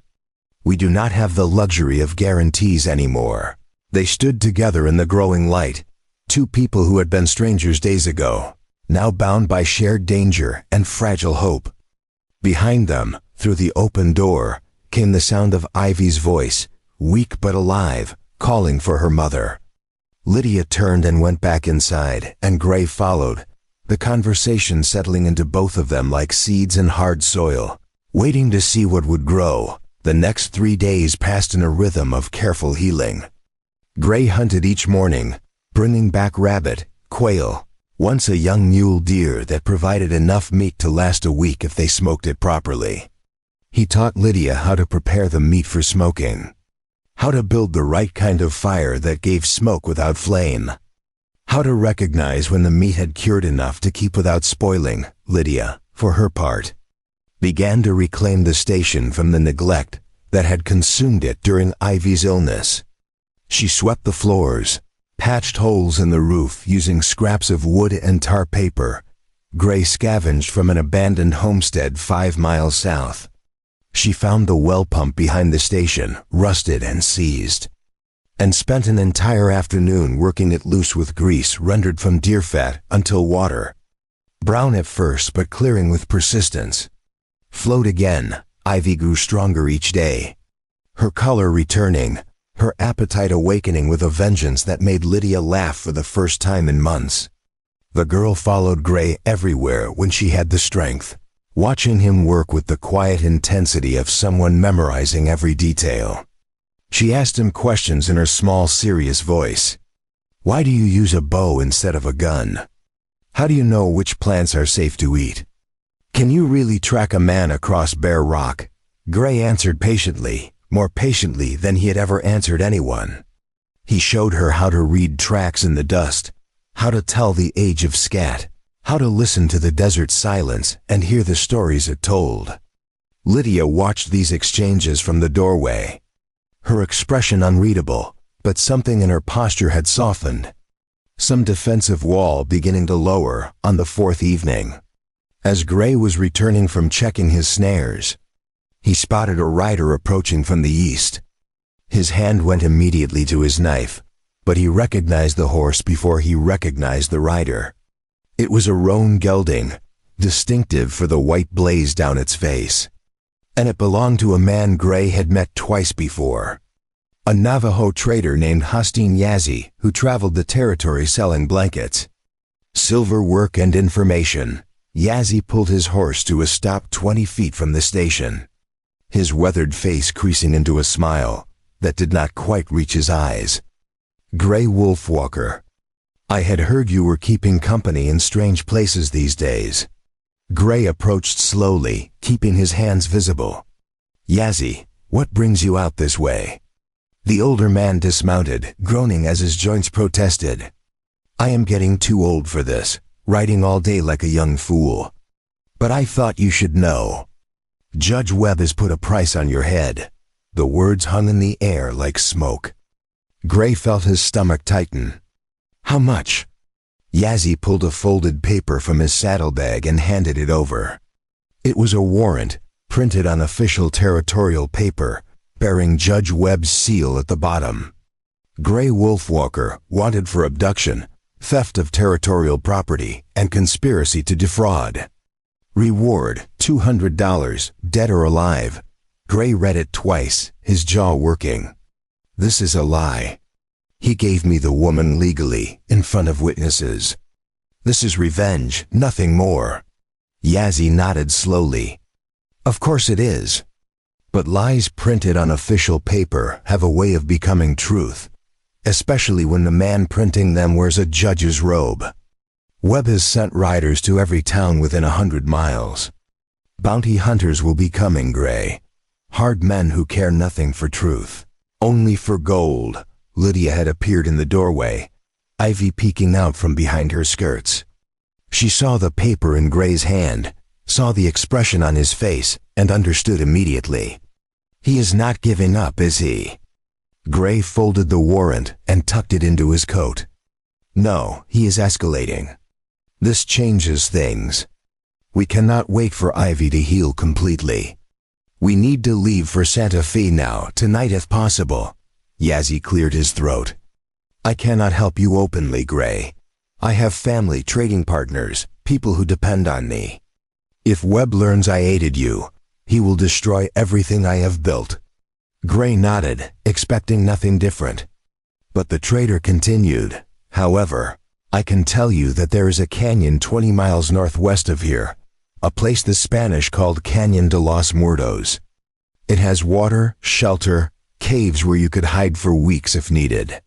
We do not have the luxury of guarantees anymore. They stood together in the growing light, two people who had been strangers days ago, now bound by shared danger and fragile hope. Behind them, through the open door, came the sound of Ivy's voice, weak but alive, calling for her mother. Lydia turned and went back inside, and Gray followed, the conversation settling into both of them like seeds in hard soil, waiting to see what would grow. The next 3 days passed in a rhythm of careful healing. Gray hunted each morning, bringing back rabbit, quail, once a young mule deer that provided enough meat to last a week if they smoked it properly. He taught Lydia how to prepare the meat for smoking, how to build the right kind of fire that gave smoke without flame, how to recognize when the meat had cured enough to keep without spoiling. Lydia, for her part, began to reclaim the station from the neglect that had consumed it during Ivy's illness. She swept the floors, patched holes in the roof using scraps of wood and tar paper Gray scavenged from an abandoned homestead 5 miles south. She found the well pump behind the station, rusted and seized, and spent an entire afternoon working it loose with grease rendered from deer fat until water, brown at first but clearing with persistence, flowed again. Ivy grew stronger each day, her color returning, her appetite awakening with a vengeance that made Lydia laugh for the first time in months. The girl followed Gray everywhere when she had the strength, watching him work with the quiet intensity of someone memorizing every detail. She asked him questions in her small, serious voice. Why do you use a bow instead of a gun? How do you know which plants are safe to eat? Can you really track a man across bare rock? Gray answered patiently, more patiently than he had ever answered anyone. He showed her how to read tracks in the dust, how to tell the age of scat, how to listen to the desert silence and hear the stories it told. Lydia watched these exchanges from the doorway, her expression unreadable, but something in her posture had softened, some defensive wall beginning to lower. On the 4th evening, as Gray was returning from checking his snares, he spotted a rider approaching from the east. His hand went immediately to his knife, but he recognized the horse before he recognized the rider. It was a roan gelding, distinctive for the white blaze down its face, and it belonged to a man Gray had met twice before, a Navajo trader named Hosteen Yazzie who traveled the territory selling blankets, silver work and information. Yazzie pulled his horse to a stop 20 feet from the station, his weathered face creasing into a smile that did not quite reach his eyes. Gray Wolfwalker, I had heard you were keeping company in strange places these days. Gray approached slowly, keeping his hands visible. Yazzie, what brings you out this way? The older man dismounted, groaning as his joints protested. I am getting too old for this, riding all day like a young fool. But I thought you should know. Judge Webb has put a price on your head. The words hung in the air like smoke. Gray felt his stomach tighten. How much? Yazzie pulled a folded paper from his saddlebag and handed it over. It was a warrant, printed on official territorial paper, bearing Judge Webb's seal at the bottom. Gray Wolfwalker, wanted for abduction, theft of territorial property, and conspiracy to defraud. Reward, $200, dead or alive. Gray read it twice, his jaw working. This is a lie. He gave me the woman legally, in front of witnesses. This is revenge, nothing more. Yazzie nodded slowly. Of course it is. But lies printed on official paper have a way of becoming truth, especially when the man printing them wears a judge's robe. Webb has sent riders to every town within 100 miles. Bounty hunters will be coming, Gray. Hard men who care nothing for truth, only for gold. Lydia had appeared in the doorway, Ivy peeking out from behind her skirts. She saw the paper in Gray's hand, saw the expression on his face, and understood immediately. He is not giving up, is he? Gray folded the warrant and tucked it into his coat. No, he is escalating. This changes things. We cannot wait for Ivy to heal completely. We need to leave for Santa Fe now, tonight if possible. Yazzie cleared his throat. I cannot help you openly, Gray. I have family, trading partners, people who depend on me. If Webb learns I aided you, he will destroy everything I have built. Gray nodded, expecting nothing different. But the trader continued, however, I can tell you that there is a canyon 20 miles northwest of here, a place the Spanish called Canyon de los Muertos. It has water, shelter, caves where you could hide for weeks if needed.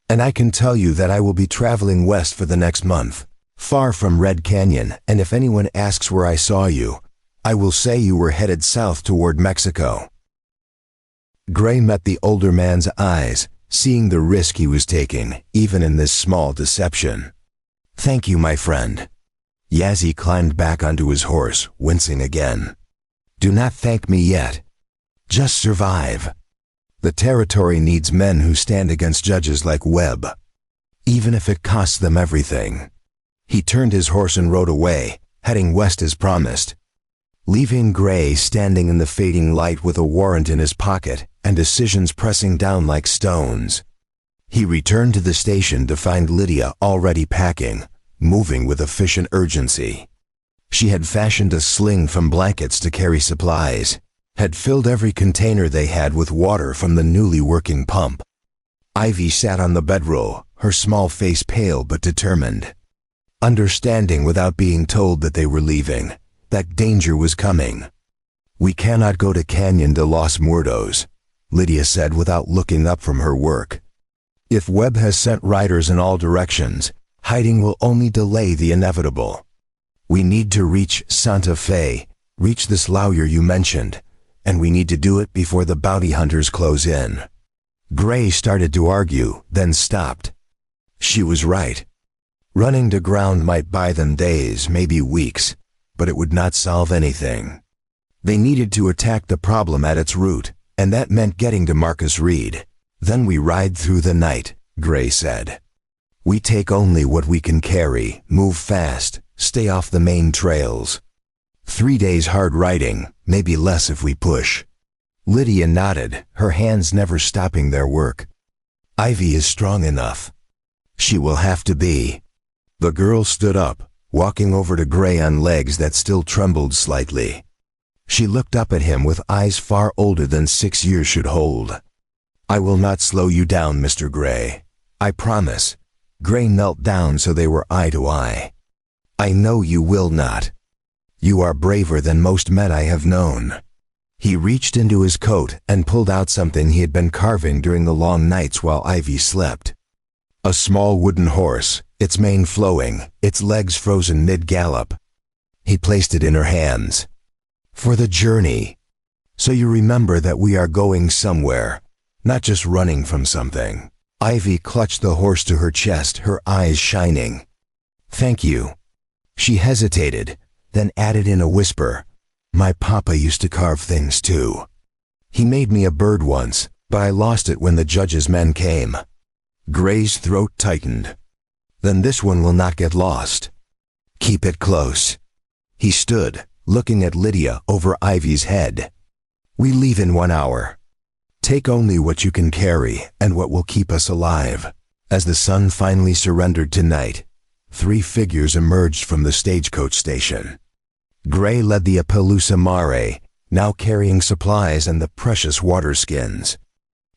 And I can tell you that I will be traveling west for the next month, far from Red Canyon, and if anyone asks where I saw you, I will say you were headed south toward Mexico. Gray met the older man's eyes, seeing the risk he was taking, even in this small deception. Thank you, my friend. Yazzie climbed back onto his horse, wincing again. Do not thank me yet. Just survive. The territory needs men who stand against judges like Webb, even if it costs them everything. He turned his horse and rode away, heading west as promised, leaving Gray standing in the fading light with a warrant in his pocket and decisions pressing down like stones. He returned to the station to find Lydia already packing, moving with efficient urgency. She had fashioned a sling from blankets to carry supplies, had filled every container they had with water from the newly working pump. Ivy sat on the bedroll, her small face pale but determined, understanding without being told that they were leaving, that danger was coming. We cannot go to Canyon de los Muertos, Lydia said without looking up from her work. If Webb has sent riders in all directions, hiding will only delay the inevitable. We need to reach Santa Fe, reach this lawyer you mentioned, and we need to do it before the bounty hunters close in. Gray started to argue, then stopped. She was right. Running to ground might buy them days, maybe weeks, but it would not solve anything. They needed to attack the problem at its root, and that meant getting to Marcus Reed. Then we ride through the night, Gray said. We take only what we can carry, move fast, stay off the main trails. 3 days hard riding, maybe less if we push. Lydia nodded, her hands never stopping their work. Ivy is strong enough. She will have to be. The girl stood up, walking over to Gray on legs that still trembled slightly. She looked up at him with eyes far older than 6 years should hold. I will not slow you down, Mr. Gray. I promise. Gray knelt down so they were eye to eye. I know you will not. You are braver than most men I have known. He reached into his coat and pulled out something he had been carving during the long nights while Ivy slept. A small wooden horse, its mane flowing, its legs frozen mid-gallop. He placed it in her hands. For the journey. So you remember that we are going somewhere, not just running from something. Ivy clutched the horse to her chest, her eyes shining. Thank you. She hesitated, then added in a whisper, my papa used to carve things too. He made me a bird once, but I lost it when the judge's men came. Gray's throat tightened. Then this one will not get lost. Keep it close. He stood, looking at Lydia over Ivy's head. We leave in 1 hour. Take only what you can carry and what will keep us alive. As the sun finally surrendered to night, 3 figures emerged from the stagecoach station. Gray led the Appaloosa Mare, now carrying supplies and the precious water skins.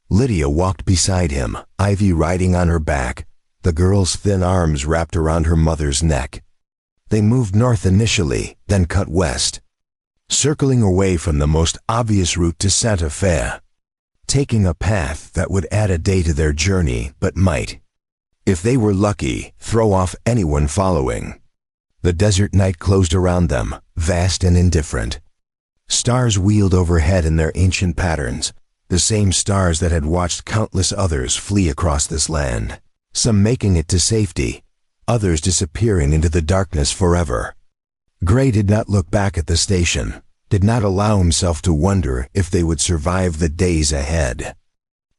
Lydia walked beside him, Ivy riding on her back, the girl's thin arms wrapped around her mother's neck. They moved north initially, then cut west, circling away from the most obvious route to Santa Fe, taking a path that would add a day to their journey but might, if they were lucky, throw off anyone following. The desert night closed around them, vast and indifferent. Stars wheeled overhead in their ancient patterns, the same stars that had watched countless others flee across this land, some making it to safety, others disappearing into the darkness forever. Gray did not look back at the station, did not allow himself to wonder if they would survive the days ahead.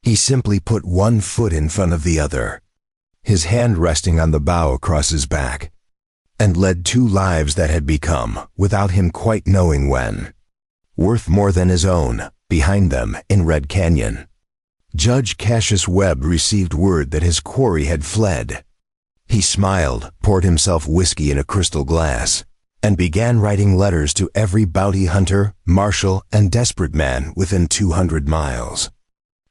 He simply put one foot in front of the other. his hand resting on the bough across his back, and led 2 lives that had become, without him quite knowing when, worth more than his own, behind them in Red Canyon. Judge Cassius Webb received word that his quarry had fled. He smiled, poured himself whiskey in a crystal glass, and began writing letters to every bounty hunter, marshal, and desperate man within 200 miles.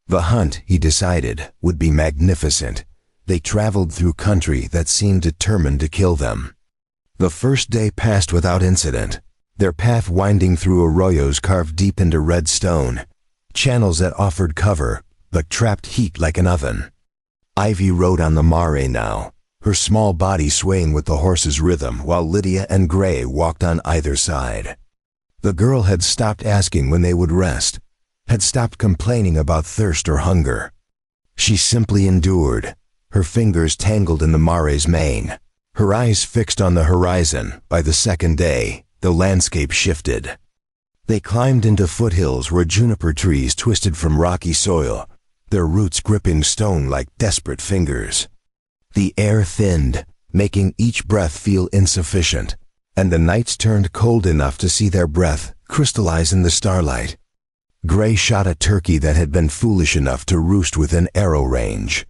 The hunt, he decided, would be magnificent. They traveled through country that seemed determined to kill them. The first day passed without incident, their path winding through arroyos carved deep into red stone, channels that offered cover, but trapped heat like an oven. Ivy rode on the mare now, her small body swaying with the horse's rhythm, while Lydia and Gray walked on either side. The girl had stopped asking when they would rest, had stopped complaining about thirst or hunger. She simply endured, her fingers tangled in the mare's mane, her eyes fixed on the horizon. By the second day, the landscape shifted. They climbed into foothills where juniper trees twisted from rocky soil, their roots gripping stone like desperate fingers. The air thinned, making each breath feel insufficient, and the nights turned cold enough to see their breath crystallize in the starlight. Gray shot a turkey that had been foolish enough to roost within arrow range,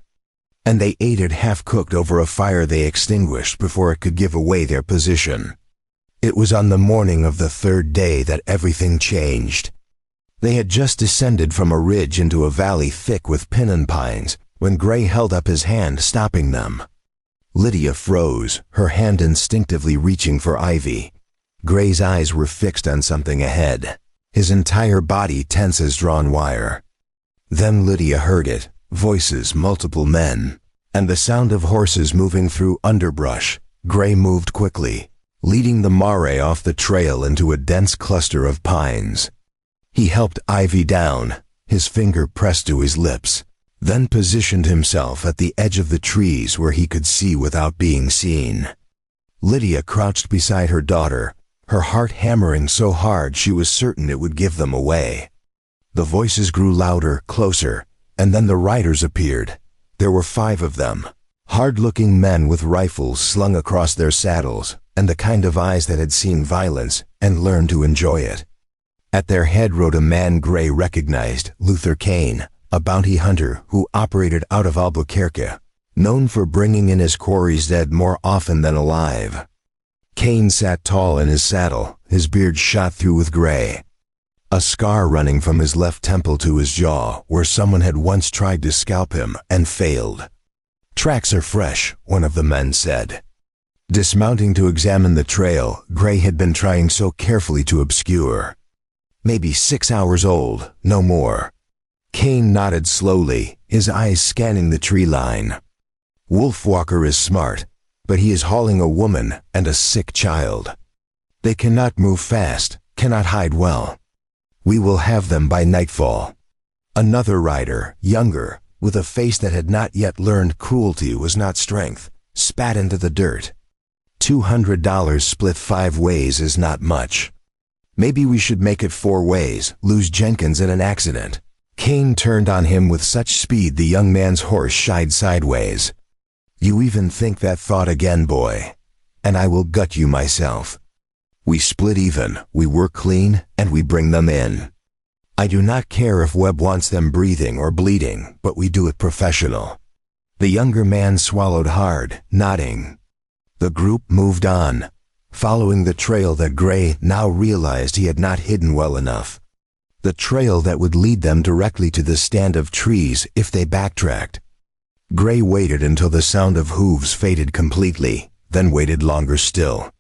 and they ate it half-cooked over a fire they extinguished before it could give away their position. It was on the morning of the 3rd day that everything changed. They had just descended from a ridge into a valley thick with pinon pines when Gray held up his hand, stopping them. Lydia froze, her hand instinctively reaching for Ivy. Gray's eyes were fixed on something ahead, his entire body tense as drawn wire. Then Lydia heard it, voices, multiple men, and the sound of horses moving through underbrush. Gray moved quickly, leading the mare off the trail into a dense cluster of pines. He helped Ivy down, his finger pressed to his lips, then positioned himself at the edge of the trees where he could see without being seen. Lydia crouched beside her daughter, her heart hammering so hard she was certain it would give them away. The voices grew louder, closer, and then the riders appeared. There were 5 of them, hard-looking men with rifles slung across their saddles, and the kind of eyes that had seen violence and learned to enjoy it. At their head rode a man Gray recognized, Luther Kane, a bounty hunter who operated out of Albuquerque, known for bringing in his quarry's dead more often than alive. Kane sat tall in his saddle, his beard shot through with gray, a scar running from his left temple to his jaw where someone had once tried to scalp him and failed. "Tracks are fresh," one of the men said. Dismounting to examine the trail Gray had been trying so carefully to obscure. "Maybe 6 hours old, no more." Kane nodded slowly, his eyes scanning the tree line. "Wolfwalker is smart, but he is hauling a woman and a sick child. They cannot move fast, cannot hide well. We will have them by nightfall." Another rider, younger, with a face that had not yet learned cruelty was not strength, spat into the dirt. $200 split 5 ways is not much. "Maybe we should make it 4 ways, lose Jenkins in an accident." Kane turned on him with such speed the young man's horse shied sideways. "You even think that thought again, boy, and I will gut you myself. We split even, we work clean, and we bring them in. I do not care if Webb wants them breathing or bleeding, but we do it professional." The younger man swallowed hard, nodding. The group moved on, following the trail that Gray now realized he had not hidden well enough. The trail that would lead them directly to the stand of trees if they backtracked. Gray waited until the sound of hooves faded completely, then waited longer still.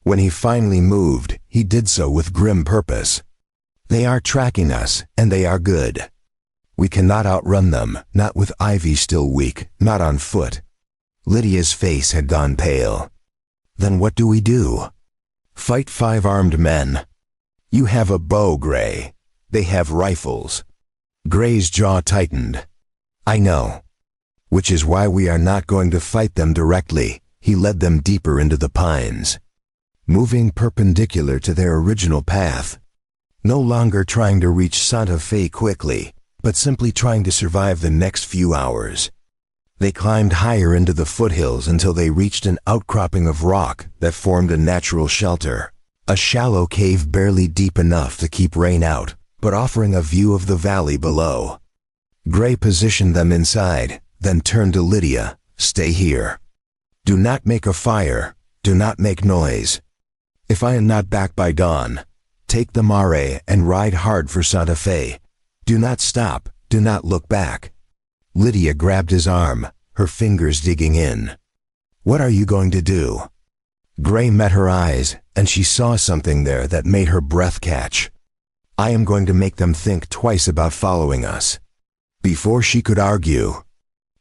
When he finally moved, he did so with grim purpose. "They are tracking us, and they are good. We cannot outrun them, not with Ivy still weak, not on foot." Lydia's face had gone pale. "Then what do we do?" "Fight 5 armed men. You have a bow, Gray. They have rifles." Gray's jaw tightened. "I know. Which is why we are not going to fight them directly." He led them deeper into the pines, moving perpendicular to their original path, no longer trying to reach Santa Fe quickly, but simply trying to survive the next few hours. They climbed higher into the foothills until they reached an outcropping of rock that formed a natural shelter. A shallow cave barely deep enough to keep rain out, but offering a view of the valley below. Gray positioned them inside, then turned to Lydia. "Stay here. Do not make a fire. Do not make noise. If I am not back by dawn, take the mare and ride hard for Santa Fe. Do not stop. Do not look back." Lydia grabbed his arm, her fingers digging in. "What are you going to do?" Gray met her eyes, and she saw something there that made her breath catch. "I am going to make them think twice about following us." Before she could argue,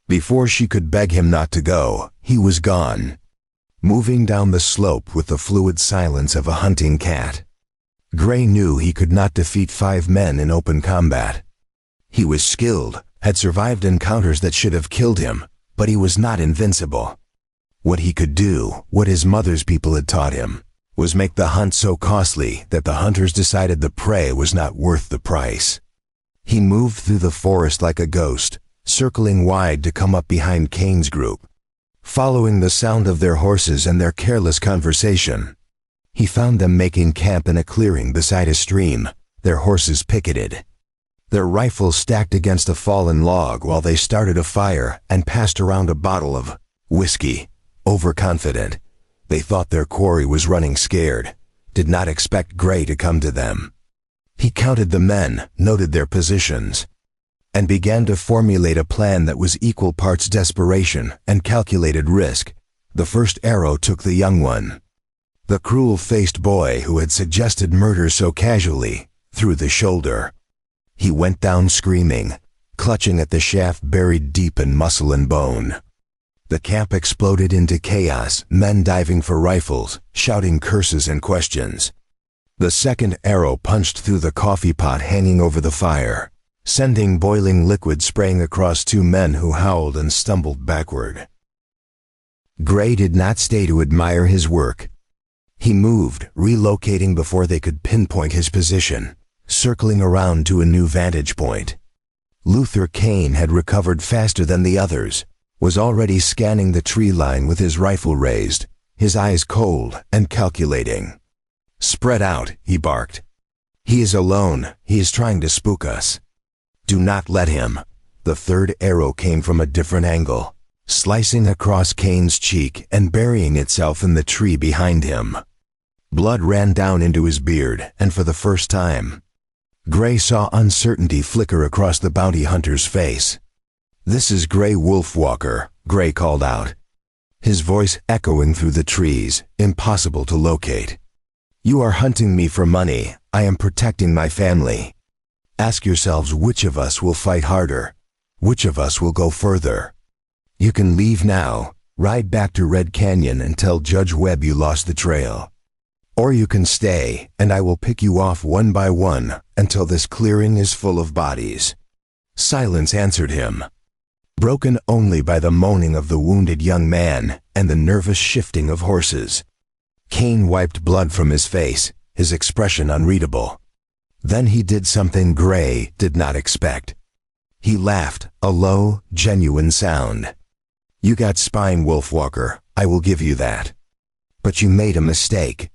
before she could beg him not to go, he was gone, moving down the slope with the fluid silence of a hunting cat. Gray knew he could not defeat 5 men in open combat. He was skilled, had survived encounters that should have killed him, but he was not invincible. What he could do, what his mother's people had taught him, was make the hunt so costly that the hunters decided the prey was not worth the price. He moved through the forest like a ghost, circling wide to come up behind Kane's group. Following the sound of their horses and their careless conversation, he found them making camp in a clearing beside a stream, their horses picketed, their rifles stacked against a fallen log while they started a fire and passed around a bottle of whiskey. Overconfident, they thought their quarry was running scared, did not expect Gray to come to them. He counted the men, noted their positions, and began to formulate a plan that was equal parts desperation and calculated risk. The first arrow took the young one, the cruel-faced boy who had suggested murder so casually, through the shoulder. He went down screaming, clutching at the shaft buried deep in muscle and bone. The camp exploded into chaos, men diving for rifles, shouting curses and questions. The second arrow punched through the coffee pot hanging over the fire, sending boiling liquid spraying across 2 men who howled and stumbled backward. Gray did not stay to admire his work. He moved, relocating before they could pinpoint his position, circling around to a new vantage point. Luther Kane had recovered faster than the others, was already scanning the tree line with his rifle raised, his eyes cold and calculating. "Spread out," he barked. "He is alone. He is trying to spook us. Do not let him." The third arrow came from a different angle, slicing across Kane's cheek and burying itself in the tree behind him. Blood ran down into his beard, and for the first time, Gray saw uncertainty flicker across the bounty hunter's face. "This is Gray Wolfwalker," Gray called out, his voice echoing through the trees, impossible to locate. "You are hunting me for money. I am protecting my family. Ask yourselves which of us will fight harder, which of us will go further. You can leave now, ride back to Red Canyon and tell Judge Webb you lost the trail. Or you can stay, and I will pick you off one by one until this clearing is full of bodies." Silence answered him, broken only by the moaning of the wounded young man and the nervous shifting of horses. Kane wiped blood from his face, his expression unreadable. Then he did something Gray did not expect. He laughed, a low, genuine sound. "You got spine, Wolfwalker, I will give you that. But you made a mistake.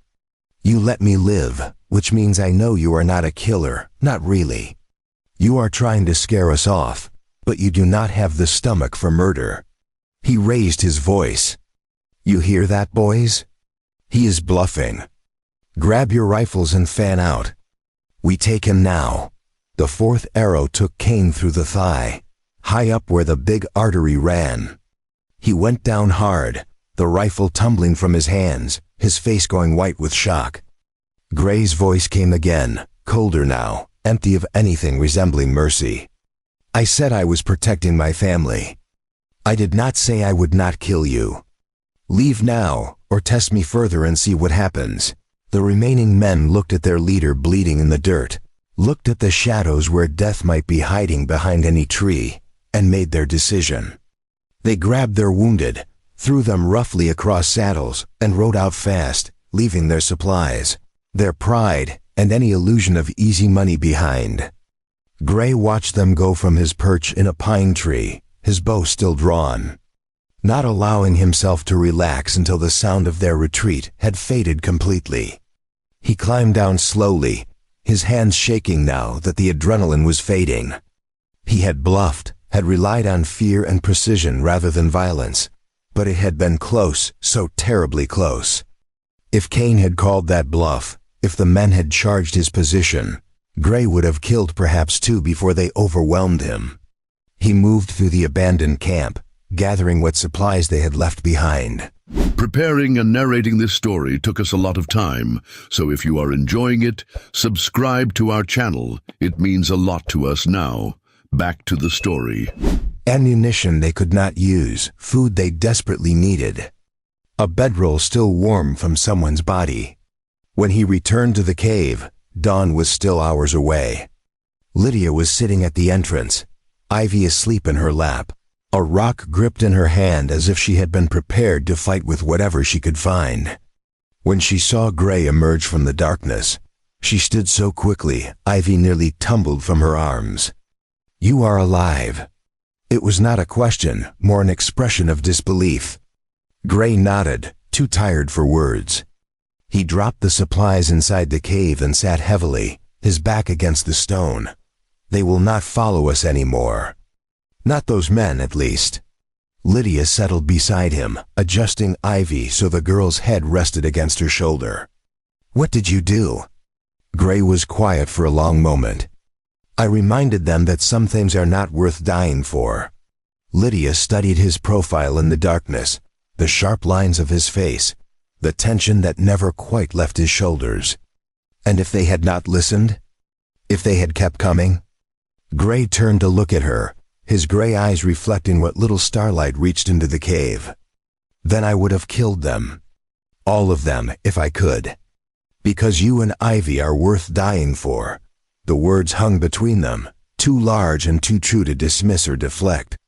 You let me live, which means I know you are not a killer, not really. You are trying to scare us off, but you do not have the stomach for murder." He raised his voice. "You hear that, boys? He is bluffing. Grab your rifles and fan out. We take him now." The fourth arrow took Kane through the thigh, high up where the big artery ran. He went down hard, the rifle tumbling from his hands, his face going white with shock. Gray's voice came again, colder now, empty of anything resembling mercy. "I said I was protecting my family. I did not say I would not kill you. Leave now, or test me further and see what happens." The remaining men looked at their leader bleeding in the dirt, looked at the shadows where death might be hiding behind any tree, and made their decision. They grabbed their wounded, threw them roughly across saddles, and rode out fast, leaving their supplies, their pride, and any illusion of easy money behind. Gray watched them go from his perch in a pine tree, his bow still drawn, not allowing himself to relax until the sound of their retreat had faded completely. He climbed down slowly, his hands shaking now that the adrenaline was fading. He had bluffed, had relied on fear and precision rather than violence, but it had been close, so terribly close. If Cain had called that bluff, if the men had charged his position, Gray would have killed perhaps two before they overwhelmed him. He moved through the abandoned camp, gathering what supplies they had left behind. Preparing and narrating this story took us a lot of time, so if you are enjoying it, subscribe to our channel. It means a lot to us now. Back to the story. Ammunition they could not use, food they desperately needed. A bedroll still warm from someone's body. When he returned to the cave, dawn was still hours away. Lydia was sitting at the entrance, Ivy asleep in her lap, a rock gripped in her hand as if she had been prepared to fight with whatever she could find. When she saw Gray emerge from the darkness, she stood so quickly, Ivy nearly tumbled from her arms. "You are alive." It was not a question, more an expression of disbelief. Gray nodded, too tired for words. He dropped the supplies inside the cave and sat heavily, his back against the stone. "They will not follow us anymore. Not those men, at least." Lydia settled beside him, adjusting Ivy so the girl's head rested against her shoulder. "What did you do?" Gray was quiet for a long moment. "I reminded them that some things are not worth dying for." Lydia studied his profile in the darkness, the sharp lines of his face, the tension that never quite left his shoulders. And if they had not listened? If they had kept coming? Gray turned to look at her, his gray eyes reflecting what little starlight reached into the cave. "Then I would have killed them. All of them, if I could. Because you and Ivy are worth dying for." The words hung between them, too large and too true to dismiss or deflect.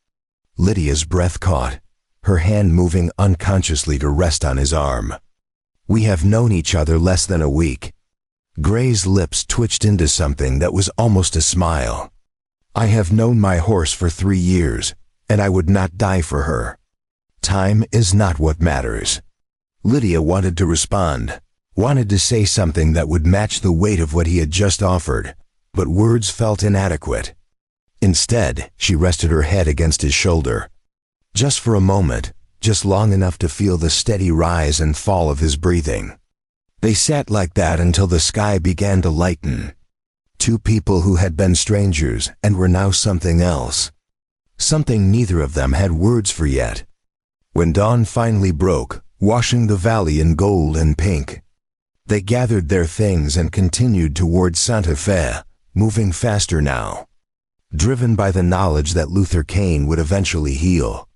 Lydia's breath caught, her hand moving unconsciously to rest on his arm. "We have known each other less than a week." Gray's lips twitched into something that was almost a smile. "I have known my horse for 3 years, and I would not die for her. Time is not what matters." Lydia wanted to respond, wanted to say something that would match the weight of what he had just offered, but words felt inadequate. Instead, she rested her head against his shoulder. Just for a moment, just long enough to feel the steady rise and fall of his breathing. They sat like that until the sky began to lighten. Two people who had been strangers and were now something else. Something neither of them had words for yet. When dawn finally broke, washing the valley in gold and pink, they gathered their things and continued toward Santa Fe, moving faster now, driven by the knowledge that Luther Cain would eventually heal,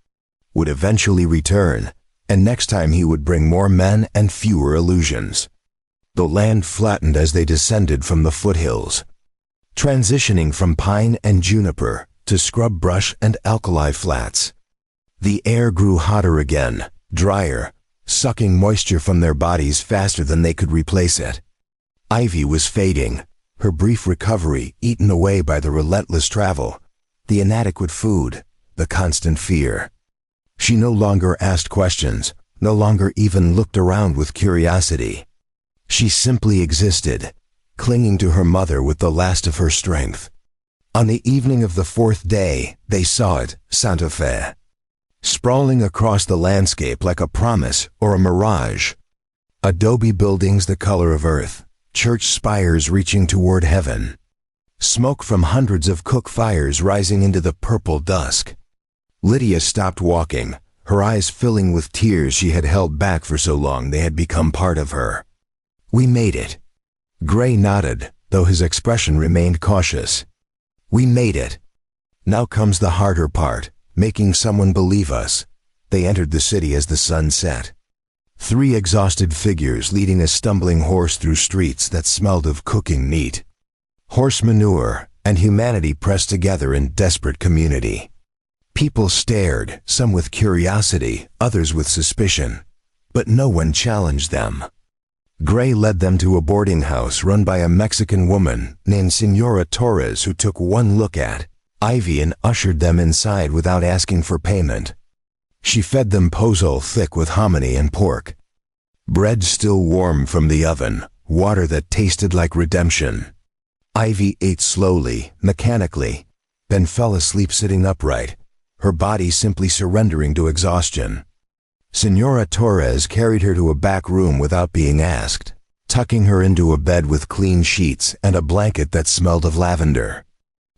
would eventually return, and next time he would bring more men and fewer illusions. The land flattened as they descended from the foothills, transitioning from pine and juniper to scrub brush and alkali flats. The air grew hotter again, drier, sucking moisture from their bodies faster than they could replace it. Ivy was fading, her brief recovery eaten away by the relentless travel, the inadequate food, the constant fear. She no longer asked questions, no longer even looked around with curiosity. She simply existed, clinging to her mother with the last of her strength. On the evening of the 4th day, they saw it, Santa Fe, sprawling across the landscape like a promise or a mirage. Adobe buildings the color of earth, church spires reaching toward heaven. Smoke from hundreds of cook fires rising into the purple dusk. Lydia stopped walking, her eyes filling with tears she had held back for so long they had become part of her. "We made it." Gray nodded, though his expression remained cautious. "We made it. Now comes the harder part, making someone believe us." They entered the city as the sun set. 3 exhausted figures leading a stumbling horse through streets that smelled of cooking meat. Horse manure and humanity pressed together in desperate community. People stared, some with curiosity, others with suspicion, but no one challenged them. Gray led them to a boarding house run by a Mexican woman named Senora Torres, who took one look at. Ivy and ushered them inside without asking for payment. She fed them pozole thick with hominy and pork. Bread still warm from the oven, water that tasted like redemption. Ivy ate slowly, mechanically, then fell asleep sitting upright, her body simply surrendering to exhaustion. Senora Torres carried her to a back room without being asked, tucking her into a bed with clean sheets and a blanket that smelled of lavender.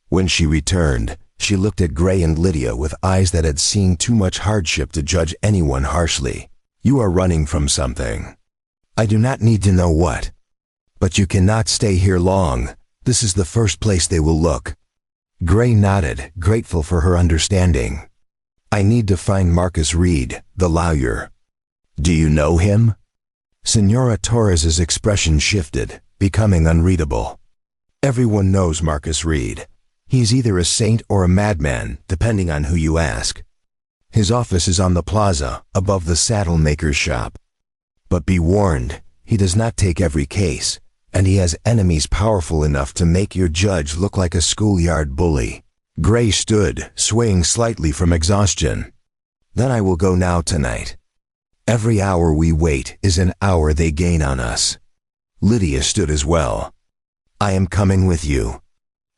When she returned, she looked at Gray and Lydia with eyes that had seen too much hardship to judge anyone harshly. You are running from something. I do not need to know what. But you cannot stay here long. This is the first place they will look. Gray nodded, grateful for her understanding. I need to find Marcus Reed, the lawyer. Do you know him? Senora Torres's expression shifted, becoming unreadable. Everyone knows Marcus Reed. He's either a saint or a madman, depending on who you ask. His office is on the plaza, above the saddle maker's shop. But be warned, he does not take every case, and he has enemies powerful enough to make your judge look like a schoolyard bully. Gray stood, swaying slightly from exhaustion. Then I will go now tonight. Every hour we wait is an hour they gain on us. Lydia stood as well. I am coming with you.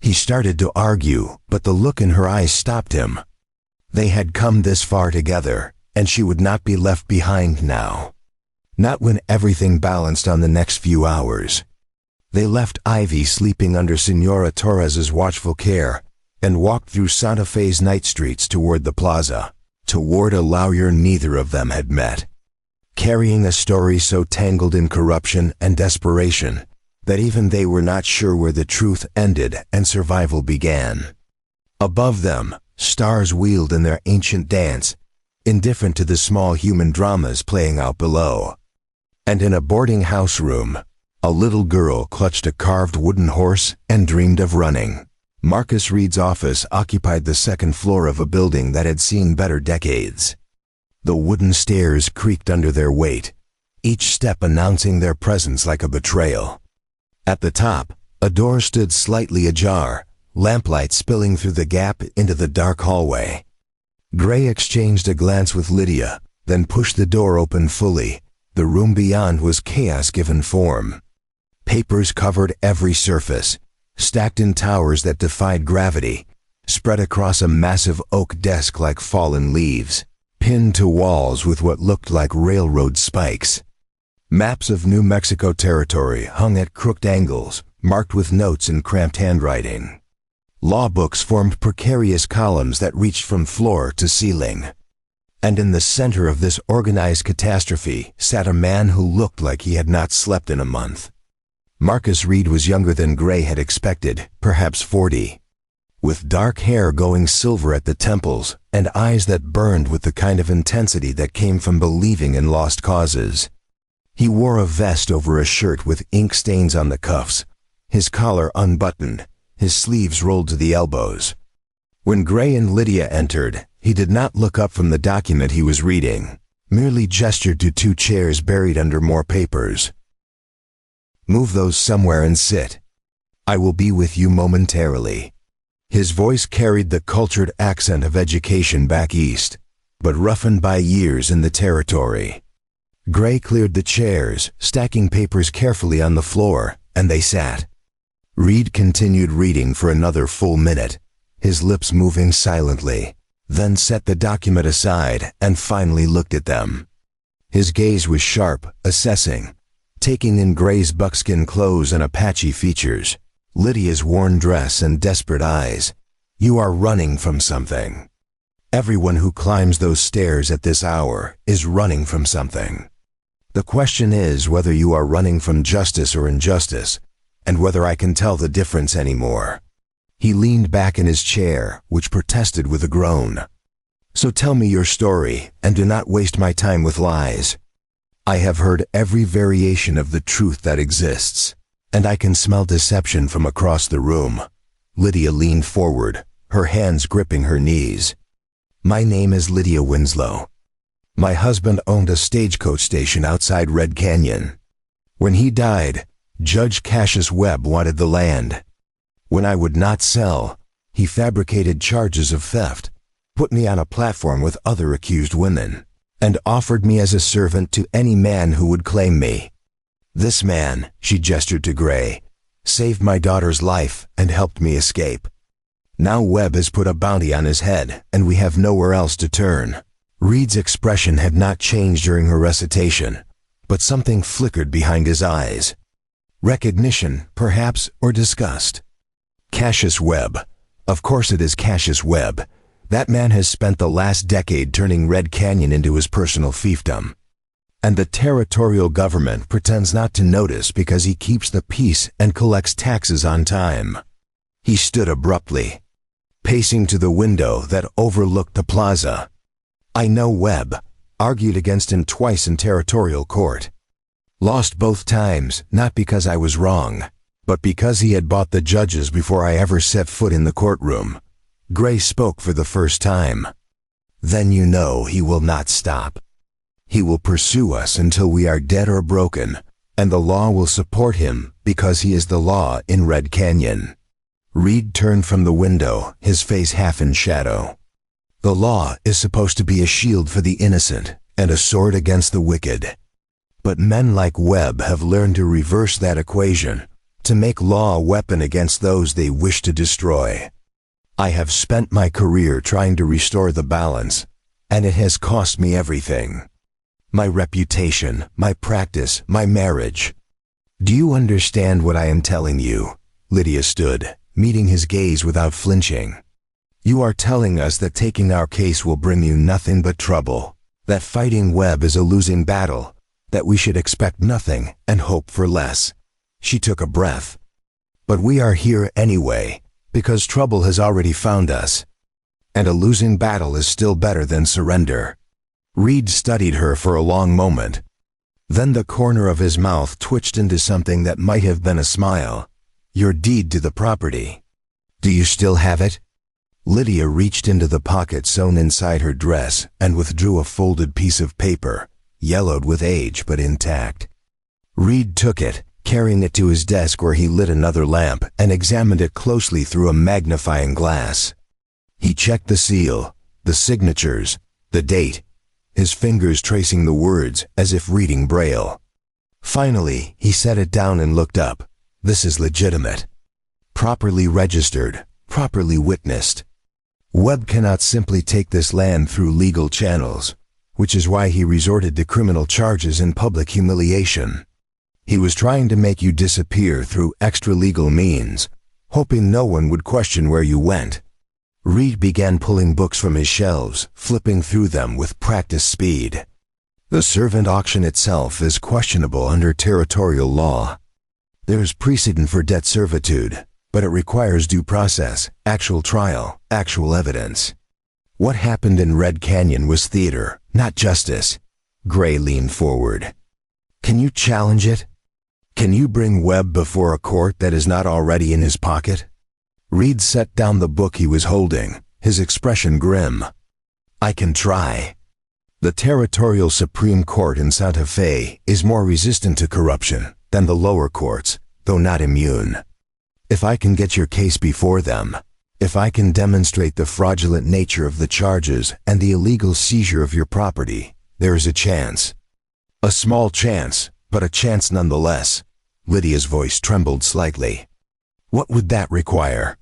He started to argue, but the look in her eyes stopped him. They had come this far together, and she would not be left behind now. Not when everything balanced on the next few hours. They left Ivy sleeping under Senora Torres's watchful care and walked through Santa Fe's night streets toward the plaza, toward a lawyer neither of them had met, carrying a story so tangled in corruption and desperation that even they were not sure where the truth ended and survival began. Above them, stars wheeled in their ancient dance, indifferent to the small human dramas playing out below. And in a boarding house room, a little girl clutched a carved wooden horse and dreamed of running. Marcus Reed's office occupied the second floor of a building that had seen better decades. The wooden stairs creaked under their weight, each step announcing their presence like a betrayal. At the top, a door stood slightly ajar, lamplight spilling through the gap into the dark hallway. Gray exchanged a glance with Lydia, then pushed the door open fully. The room beyond was chaos given form. Papers covered every surface, stacked in towers that defied gravity, spread across a massive oak desk like fallen leaves, pinned to walls with what looked like railroad spikes. Maps of New Mexico territory hung at crooked angles, marked with notes in cramped handwriting. Law books formed precarious columns that reached from floor to ceiling. And in the center of this organized catastrophe sat a man who looked like he had not slept in a month. Marcus Reed was younger than Gray had expected, perhaps 40. With dark hair going silver at the temples and eyes that burned with the kind of intensity that came from believing in lost causes. He wore a vest over a shirt with ink stains on the cuffs, his collar unbuttoned, his sleeves rolled to the elbows. When Gray and Lydia entered, he did not look up from the document he was reading, merely gestured to 2 chairs buried under more papers. Move those somewhere and sit. I will be with you momentarily. His voice carried the cultured accent of education back east, but roughened by years in the territory. Gray cleared the chairs, stacking papers carefully on the floor, and they sat. Reed continued reading for another full minute, his lips moving silently, then set the document aside and finally looked at them. His gaze was sharp, assessing, taking in Gray's buckskin clothes and Apache features, Lydia's worn dress and desperate eyes. You are running from something. Everyone who climbs those stairs at this hour is running from something. The question is whether you are running from justice or injustice, and whether I can tell the difference anymore. He leaned back in his chair, which protested with a groan. So tell me your story, and do not waste my time with lies. I have heard every variation of the truth that exists, and I can smell deception from across the room. Lydia leaned forward, her hands gripping her knees. My name is Lydia Winslow. My husband owned a stagecoach station outside Red Canyon. When he died, Judge Cassius Webb wanted the land. When I would not sell, He fabricated charges of theft, put me on a platform with other accused women, and offered me as a servant to any man who would claim me. This man," she gestured to Gray, "saved my daughter's life and helped me escape. Now Webb has put a bounty on his head, and we have nowhere else to turn." Reed's expression had not changed during her recitation, but something flickered behind his eyes. Recognition, perhaps, or disgust. Cassius Webb. Of course it is Cassius Webb. That man has spent the last decade turning Red Canyon into his personal fiefdom. And the territorial government pretends not to notice because he keeps the peace and collects taxes on time. He stood abruptly, pacing to the window that overlooked the plaza. I know Webb, argued against him twice in territorial court. Lost both times, not because I was wrong, but because he had bought the judges before I ever set foot in the courtroom. Gray spoke for the first time. Then you know he will not stop. He will pursue us until we are dead or broken, and the law will support him because he is the law in Red Canyon. Reed turned from the window, his face half in shadow. The law is supposed to be a shield for the innocent and a sword against the wicked. But men like Webb have learned to reverse that equation, to make law a weapon against those they wish to destroy. I have spent my career trying to restore the balance, and it has cost me everything. My reputation, my practice, my marriage. Do you understand what I am telling you? Lydia stood, meeting his gaze without flinching. You are telling us that taking our case will bring you nothing but trouble, that fighting Webb is a losing battle, that we should expect nothing and hope for less. She took a breath. But we are here anyway, because trouble has already found us. And a losing battle is still better than surrender. Reed studied her for a long moment. Then the corner of his mouth twitched into something that might have been a smile. Your deed to the property. Do you still have it? Lydia reached into the pocket sewn inside her dress and withdrew a folded piece of paper, yellowed with age but intact. Reed took it, carrying it to his desk where he lit another lamp and examined it closely through a magnifying glass. He checked the seal, the signatures, the date, his fingers tracing the words as if reading Braille. Finally, he set it down and looked up. This is legitimate. Properly registered, properly witnessed. Webb cannot simply take this land through legal channels, which is why he resorted to criminal charges and public humiliation. He was trying to make you disappear through extra-legal means, hoping no one would question where you went. Reed began pulling books from his shelves, flipping through them with practiced speed. The servant auction itself is questionable under territorial law. There is precedent for debt servitude, but it requires due process, actual trial, actual evidence. What happened in Red Canyon was theater, not justice. Gray leaned forward. Can you challenge it? Can you bring Webb before a court that is not already in his pocket? Reed set down the book he was holding, his expression grim. I can try. The Territorial Supreme Court in Santa Fe is more resistant to corruption than the lower courts, though not immune. If I can get your case before them, if I can demonstrate the fraudulent nature of the charges and the illegal seizure of your property, there is a chance. A small chance, but a chance nonetheless. Lydia's voice trembled slightly. What would that require?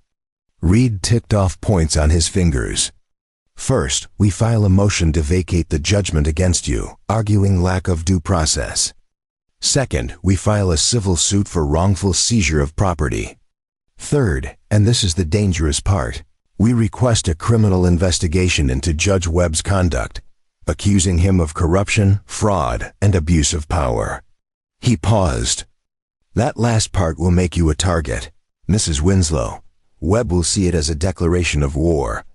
Reed ticked off points on his fingers. First, we file a motion to vacate the judgment against you, arguing lack of due process. Second, we file a civil suit for wrongful seizure of property. Third, and this is the dangerous part, we request a criminal investigation into Judge Webb's conduct, accusing him of corruption, fraud, and abuse of power. He paused. That last part will make you a target, Mrs. Winslow. Webb will see it as a declaration of war.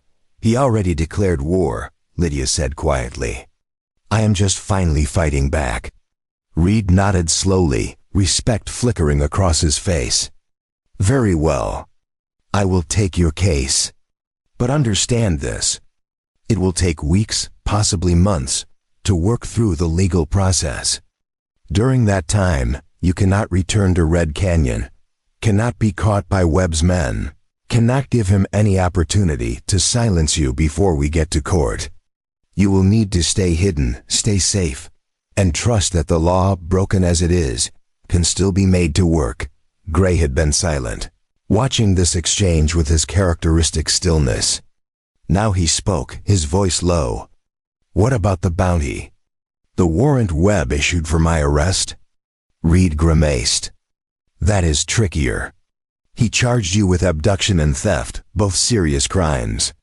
He already declared war, Lydia said quietly. I am just finally fighting back. Reed nodded slowly, respect flickering across his face. Very well. I will take your case. But understand this. It will take weeks, possibly months, to work through the legal process. During that time, you cannot return to Red Canyon, cannot be caught by Webb's men, Cannot give him any opportunity to silence you before we get to court. You will need to stay hidden, stay safe, and trust that the law, broken as it is, can still be made to work." Gray had been silent, watching this exchange with his characteristic stillness. Now he spoke, his voice low. "What about the bounty? The warrant Webb issued for my arrest?" Reed grimaced. "That is trickier. He charged you with abduction and theft, both serious crimes.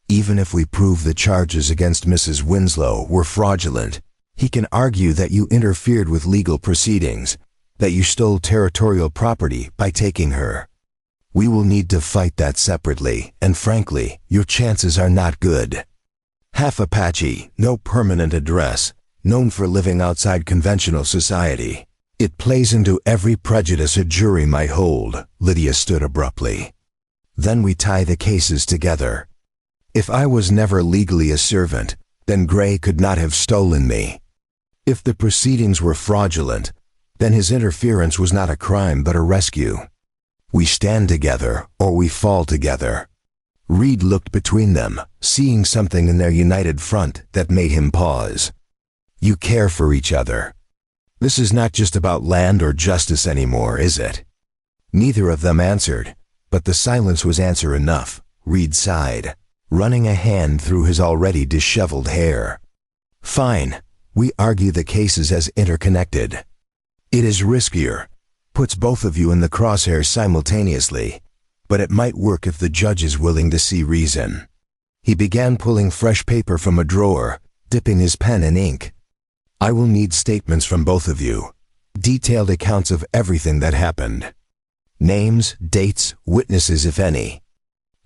Even if we prove the charges against Mrs. Winslow were fraudulent, he can argue that you interfered with legal proceedings, that you stole territorial property by taking her. We will need to fight that separately, and frankly, your chances are not good. Half Apache, no permanent address, known for living outside conventional society. It plays into every prejudice a jury might hold." Lydia stood abruptly. "Then we tie the cases together. If I was never legally a servant, then Gray could not have stolen me. If the proceedings were fraudulent, then his interference was not a crime but a rescue. We stand together or we fall together." Reed looked between them, seeing something in their united front that made him pause. "You care for each other. This is not just about land or justice anymore, is it?" Neither of them answered, but the silence was answer enough. Reed sighed, running a hand through his already disheveled hair. "Fine, we argue the cases as interconnected. It is riskier, puts both of you in the crosshairs simultaneously, but it might work if the judge is willing to see reason." He began pulling fresh paper from a drawer, dipping his pen in ink. "I will need statements from both of you, detailed accounts of everything that happened. Names, dates, witnesses if any.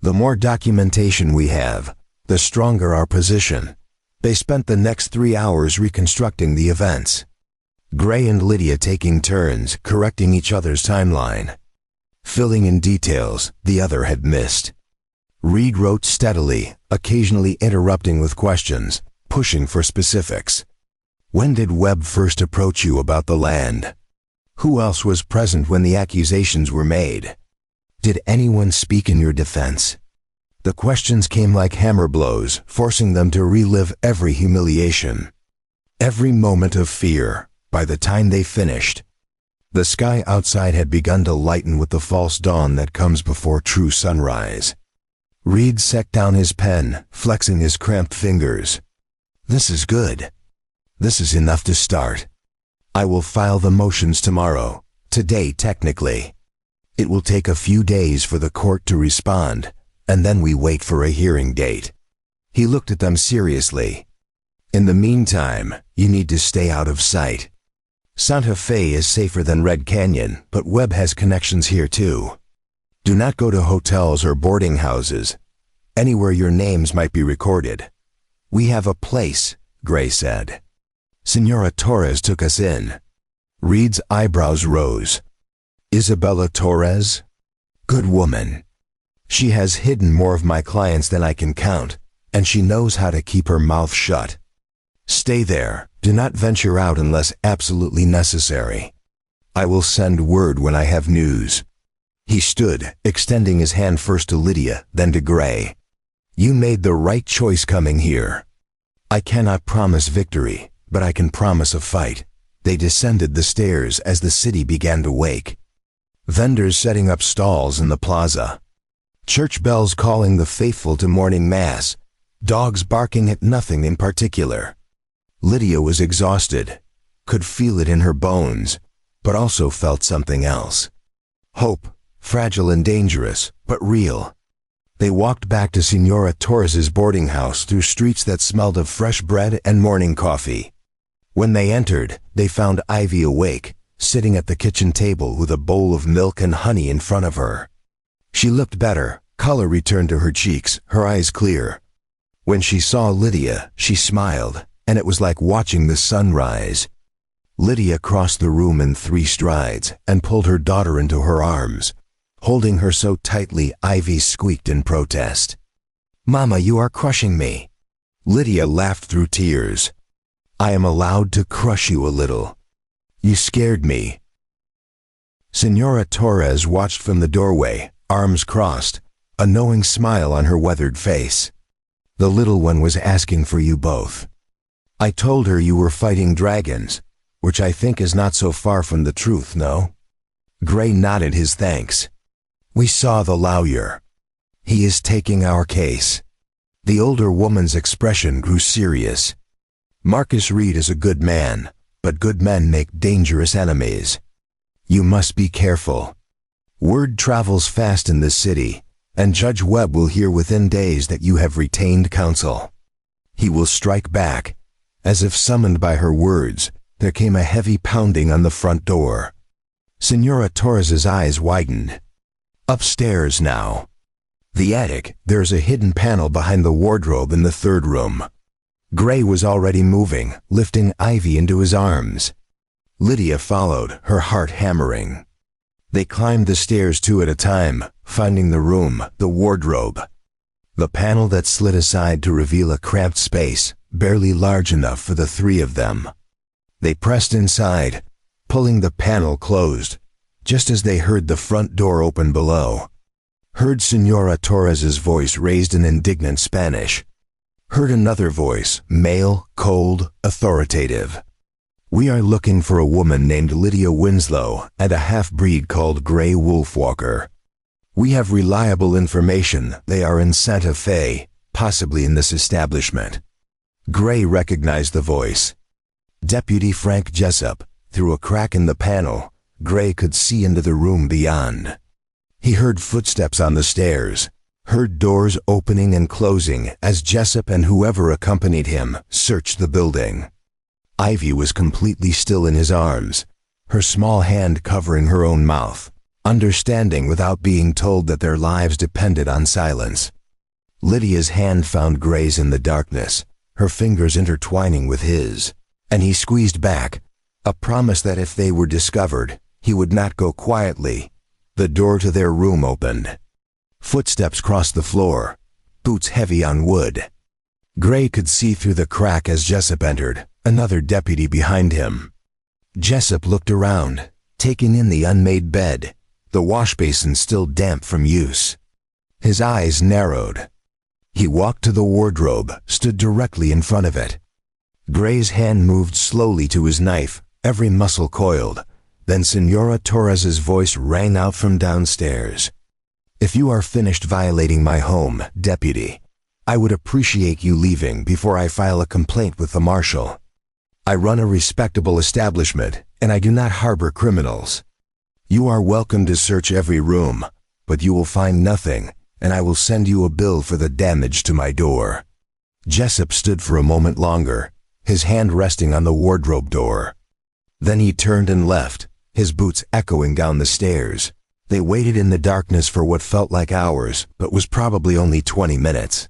The more documentation we have, the stronger our position." They spent the next 3 hours reconstructing the events. Gray and Lydia taking turns, correcting each other's timeline, filling in details the other had missed. Reed wrote steadily, occasionally interrupting with questions, pushing for specifics. "When did Webb first approach you about the land? Who else was present when the accusations were made? Did anyone speak in your defense?" The questions came like hammer blows, forcing them to relive every humiliation, every moment of fear. By the time they finished, the sky outside had begun to lighten with the false dawn that comes before true sunrise. Reed set down his pen, flexing his cramped fingers. "This is good. This is enough to start. I will file the motions tomorrow, today technically. It will take a few days for the court to respond, and then we wait for a hearing date." He looked at them seriously. "In the meantime, you need to stay out of sight. Santa Fe is safer than Red Canyon, but Webb has connections here too. Do not go to hotels or boarding houses, anywhere your names might be recorded. We have a place," Gray said. "Senora Torres took us in." Reed's eyebrows rose. "Isabella Torres? Good woman. She has hidden more of my clients than I can count, and she knows how to keep her mouth shut. Stay there. Do not venture out unless absolutely necessary. I will send word when I have news." He stood, extending his hand first to Lydia, then to Gray. "You made the right choice coming here. I cannot promise victory, but I can promise a fight." They descended the stairs as the city began to wake. Vendors setting up stalls in the plaza. Church bells calling the faithful to morning mass. Dogs barking at nothing in particular. Lydia was exhausted, could feel it in her bones, but also felt something else. Hope, fragile and dangerous, but real. They walked back to Senora Torres's boarding house through streets that smelled of fresh bread and morning coffee. When they entered, they found Ivy awake, sitting at the kitchen table with a bowl of milk and honey in front of her. She looked better, color returned to her cheeks, her eyes clear. When she saw Lydia, she smiled, and it was like watching the sun rise. Lydia crossed the room in 3 strides and pulled her daughter into her arms. Holding her so tightly, Ivy squeaked in protest. "Mama, you are crushing me." Lydia laughed through tears. "I am allowed to crush you a little. You scared me." Senora Torres watched from the doorway, arms crossed, a knowing smile on her weathered face. "The little one was asking for you both. I told her you were fighting dragons, which I think is not so far from the truth, no?" Gray nodded his thanks. "We saw the lawyer. He is taking our case." The older woman's expression grew serious. "Marcus Reed is a good man, but good men make dangerous enemies. You must be careful. Word travels fast in this city, and Judge Webb will hear within days that you have retained counsel. He will strike back." As if summoned by her words, there came a heavy pounding on the front door. Senora Torres's eyes widened. Upstairs now. The attic, there is a hidden panel behind the wardrobe in the third room. Gray was already moving, lifting Ivy into his arms. Lydia followed, her heart hammering. They climbed the stairs two at a time, finding the room, the wardrobe. The panel that slid aside to reveal a cramped space, barely large enough for the three of them. They pressed inside, pulling the panel closed, just as they heard the front door open below. Heard Senora Torres's voice raised in indignant Spanish. Heard another voice, male, cold, authoritative. "We are looking for a woman named Lydia Winslow and a half-breed called Gray Wolfwalker. We have reliable information they are in Santa Fe, possibly in this establishment." Gray recognized the voice. Deputy Frank Jessup. Through a crack in the panel, Gray could see into the room beyond. He heard footsteps on the stairs, heard doors opening and closing as Jessup and whoever accompanied him searched the building. Ivy was completely still in his arms, her small hand covering her own mouth, understanding without being told that their lives depended on silence. Lydia's hand found Gray's in the darkness, her fingers intertwining with his, and he squeezed back, a promise that if they were discovered, he would not go quietly. The door to their room opened. Footsteps crossed the floor, boots heavy on wood. Gray could see through the crack as Jessup entered, another deputy behind him. Jessup looked around, taking in the unmade bed, the wash basin still damp from use. His eyes narrowed. He walked to the wardrobe, stood directly in front of it. Gray's hand moved slowly to his knife, every muscle coiled. Then Senora Torres's voice rang out from downstairs. "If you are finished violating my home, deputy, I would appreciate you leaving before I file a complaint with the marshal. I run a respectable establishment, and I do not harbor criminals. You are welcome to search every room, but you will find nothing, and I will send you a bill for the damage to my door." Jessup stood for a moment longer, his hand resting on the wardrobe door. Then he turned and left, his boots echoing down the stairs. They waited in the darkness for what felt like hours, but was probably only 20 minutes.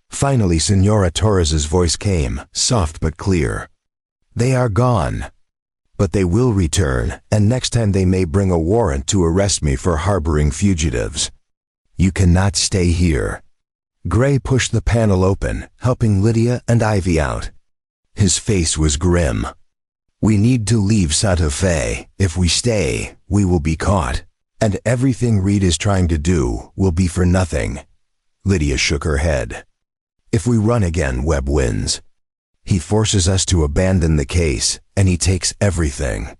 Finally, Senora Torres's voice came, soft but clear. "They are gone. But they will return, and next time they may bring a warrant to arrest me for harboring fugitives. You cannot stay here." Gray pushed the panel open, helping Lydia and Ivy out. His face was grim. "We need to leave Santa Fe. If we stay, we will be caught. And everything Reed is trying to do will be for nothing." Lydia shook her head. "If we run again, Webb wins. He forces us to abandon the case, and he takes everything."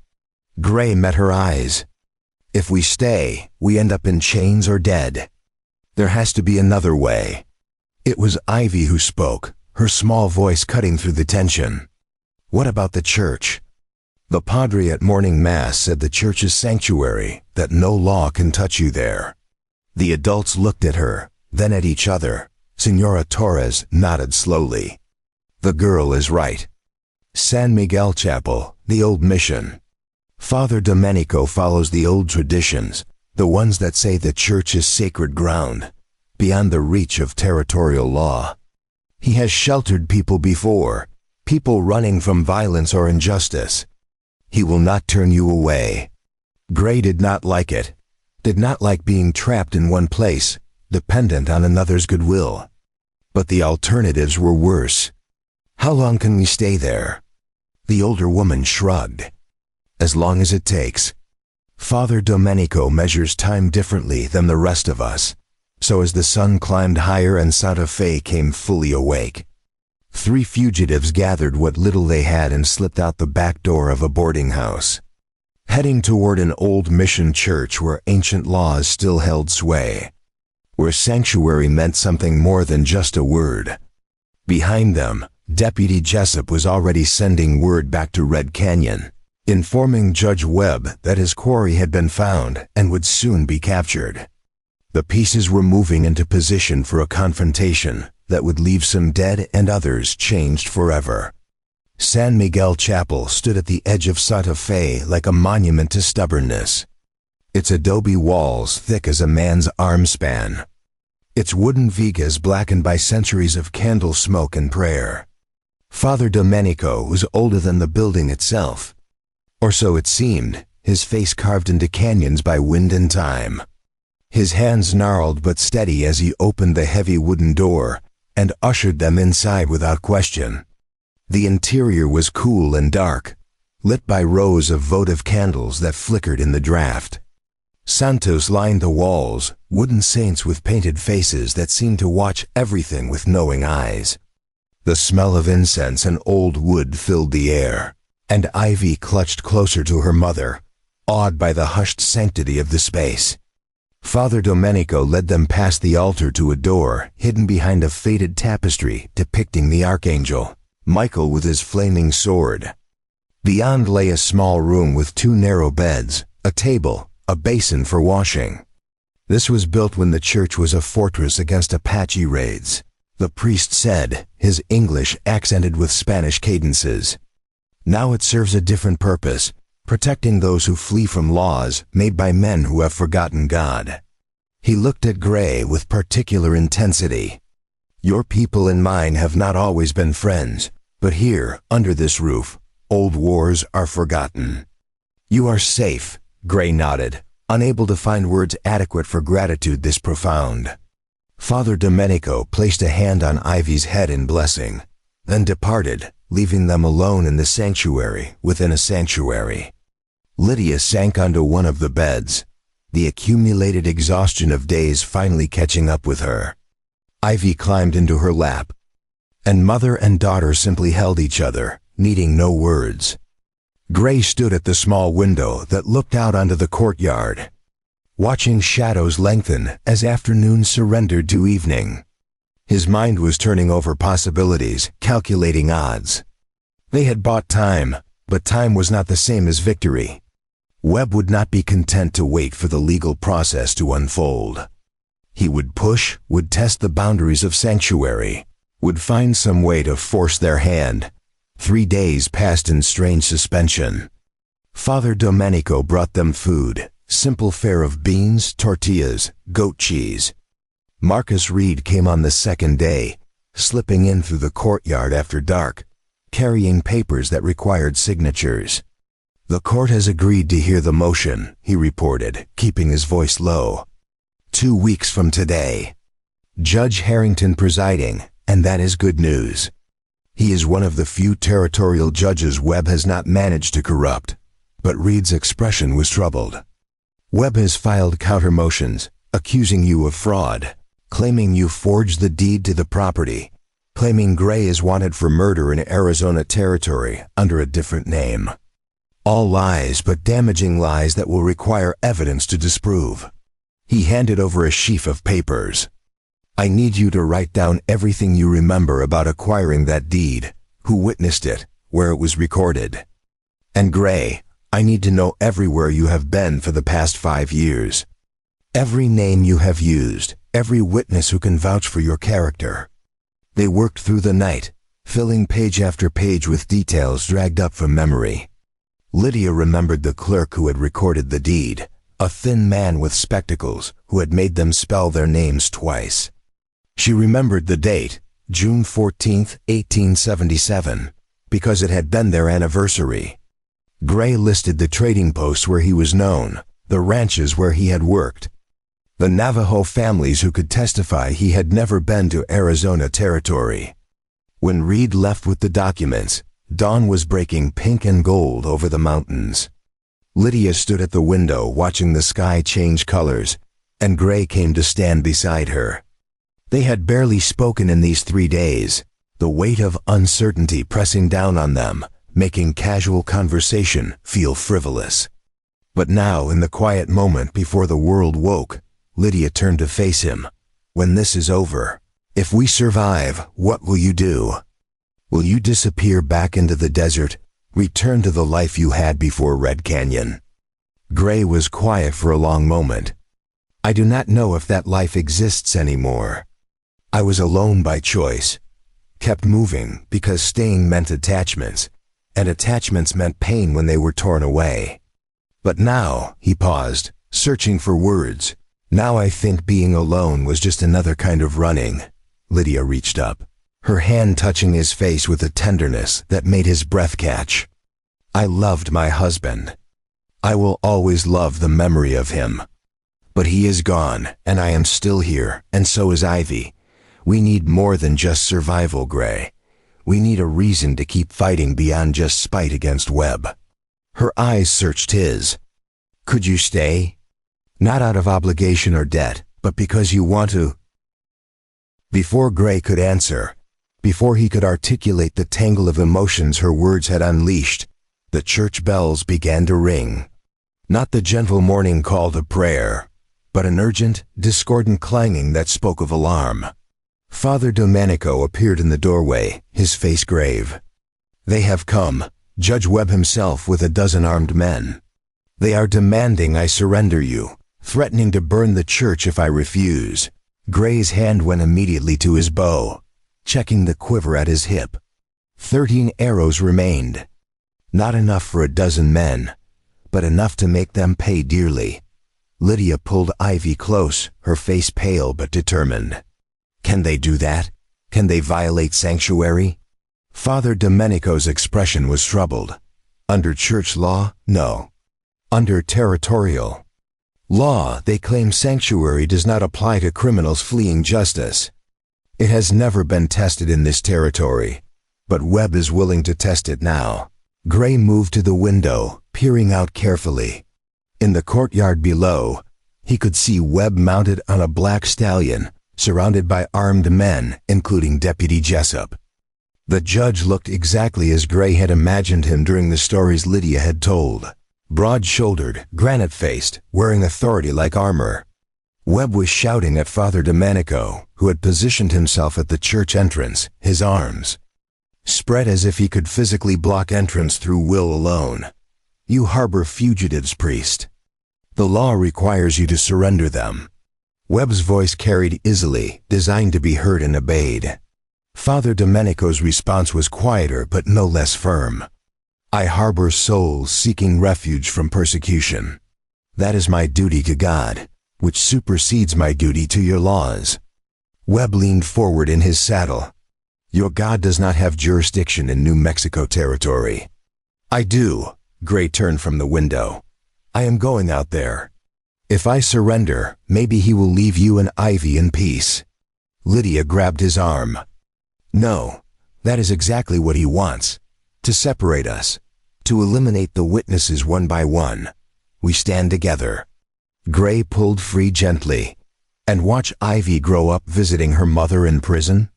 Gray met her eyes. "If we stay, we end up in chains or dead. There has to be another way." It was Ivy who spoke, her small voice cutting through the tension. "What about the church?" "The padre at morning mass said the church is sanctuary, that no law can touch you there." The adults looked at her, then at each other. Senora Torres nodded slowly. "The girl is right. San Miguel Chapel, the old mission. Father Domenico follows the old traditions, the ones that say the church is sacred ground, beyond the reach of territorial law. He has sheltered people before, people running from violence or injustice. He will not turn you away." Gray did not like it, did not like being trapped in one place, dependent on another's goodwill. But the alternatives were worse. "How long can we stay there?" The older woman shrugged. "As long as it takes. Father Domenico measures time differently than the rest of us. So as the sun climbed higher and Santa Fe came fully awake, 3 fugitives gathered what little they had and slipped out the back door of a boarding house, heading toward an old mission church where ancient laws still held sway, where sanctuary meant something more than just a word. Behind them, Deputy Jessup was already sending word back to Red Canyon, informing Judge Webb that his quarry had been found and would soon be captured. The pieces were moving into position for a confrontation that would leave some dead and others changed forever. San Miguel Chapel stood at the edge of Santa Fe like a monument to stubbornness, its adobe walls thick as a man's arm span, its wooden vigas blackened by centuries of candle smoke and prayer. Father Domenico was older than the building itself, or so it seemed, his face carved into canyons by wind and time. His hands gnarled but steady as he opened the heavy wooden door and ushered them inside without question. The interior was cool and dark, lit by rows of votive candles that flickered in the draft. Santos lined the walls, wooden saints with painted faces that seemed to watch everything with knowing eyes. The smell of incense and old wood filled the air, and Ivy clutched closer to her mother, awed by the hushed sanctity of the space. Father Domenico led them past the altar to a door hidden behind a faded tapestry depicting the archangel, Michael with his flaming sword. Beyond lay a small room with 2 narrow beds, a table, a basin for washing. This was built when the church was a fortress against Apache raids, the priest said, his English accented with Spanish cadences. Now it serves a different purpose, protecting those who flee from laws made by men who have forgotten God. He looked at Gray with particular intensity. Your people and mine have not always been friends, but here, under this roof, old wars are forgotten. You are safe, Gray nodded, unable to find words adequate for gratitude this profound. Father Domenico placed a hand on Ivy's head in blessing, then departed, leaving them alone in the sanctuary within a sanctuary. Lydia sank onto one of the beds, the accumulated exhaustion of days finally catching up with her. Ivy climbed into her lap, and mother and daughter simply held each other, needing no words. Gray stood at the small window that looked out onto the courtyard, watching shadows lengthen as afternoon surrendered to evening. His mind was turning over possibilities, calculating odds. They had bought time, but time was not the same as victory. Webb would not be content to wait for the legal process to unfold. He would push, would test the boundaries of sanctuary, would find some way to force their hand. 3 days passed in strange suspension. Father Domenico brought them food, simple fare of beans, tortillas, goat cheese. Marcus Reed came on the 2nd day, slipping in through the courtyard after dark, carrying papers that required signatures. The court has agreed to hear the motion, he reported, keeping his voice low. 2 weeks from today. Judge Harrington presiding, and that is good news. He is one of the few territorial judges Webb has not managed to corrupt, but Reed's expression was troubled. Webb has filed counter motions, accusing you of fraud, claiming you forged the deed to the property, claiming Gray is wanted for murder in Arizona territory under a different name. All lies, but damaging lies that will require evidence to disprove. He handed over a sheaf of papers. I need you to write down everything you remember about acquiring that deed, who witnessed it, where it was recorded. And Gray, I need to know everywhere you have been for the past 5 years. Every name you have used, every witness who can vouch for your character. They worked through the night, filling page after page with details dragged up from memory. Lydia remembered the clerk who had recorded the deed, a thin man with spectacles who had made them spell their names twice. She remembered the date, June 14, 1877, because it had been their anniversary. Gray listed the trading posts where he was known, the ranches where he had worked, the Navajo families who could testify he had never been to Arizona territory. When Reed left with the documents, dawn was breaking pink and gold over the mountains. Lydia stood at the window watching the sky change colors, and Gray came to stand beside her. They had barely spoken in these 3 days, the weight of uncertainty pressing down on them, making casual conversation feel frivolous. But now, in the quiet moment before the world woke, Lydia turned to face him. "When this is over, if we survive, what will you do? Will you disappear back into the desert, return to the life you had before Red Canyon?" Gray was quiet for a long moment. "I do not know if that life exists anymore. I was alone by choice, kept moving because staying meant attachments, and attachments meant pain when they were torn away. But now," he paused, searching for words, "now I think being alone was just another kind of running." Lydia reached up, her hand touching his face with a tenderness that made his breath catch. "I loved my husband. I will always love the memory of him. But he is gone, and I am still here, and so is Ivy. We need more than just survival, Gray. We need a reason to keep fighting beyond just spite against Webb." Her eyes searched his. "Could you stay? Not out of obligation or debt, but because you want to?" Before Gray could answer, before he could articulate the tangle of emotions her words had unleashed, the church bells began to ring. Not the gentle morning call to prayer, but an urgent, discordant clanging that spoke of alarm. Father Domenico appeared in the doorway, his face grave. "They have come, Judge Webb himself with a dozen armed men. They are demanding I surrender you, threatening to burn the church if I refuse." Gray's hand went immediately to his bow, checking the quiver at his hip. 13 arrows remained. Not enough for a dozen men, but enough to make them pay dearly. Lydia pulled Ivy close, her face pale but determined. "Can they do that? Can they violate sanctuary?" Father Domenico's expression was troubled. "Under church law, no. Under territorial law, they claim sanctuary does not apply to criminals fleeing justice. It has never been tested in this territory, but Webb is willing to test it now." Gray moved to the window, peering out carefully. In the courtyard below, he could see Webb mounted on a black stallion, surrounded by armed men, including Deputy Jessup. The judge looked exactly as Gray had imagined him during the stories Lydia had told. Broad-shouldered, granite-faced, wearing authority-like armor. Webb was shouting at Father Domenico, who had positioned himself at the church entrance, his arms spread as if he could physically block entrance through will alone. "You harbor fugitives, priest. The law requires you to surrender them." Webb's voice carried easily, designed to be heard and obeyed. Father Domenico's response was quieter but no less firm. "I harbor souls seeking refuge from persecution. That is my duty to God, which supersedes my duty to your laws." Webb leaned forward in his saddle. "Your God does not have jurisdiction in New Mexico territory." "I do." Gray turned from the window. "I am going out there. If I surrender, maybe he will leave you and Ivy in peace." Lydia grabbed his arm. "No, that is exactly what he wants. To separate us. To eliminate the witnesses one by one. We stand together." Gray pulled free gently. "And watch Ivy grow up visiting her mother in prison?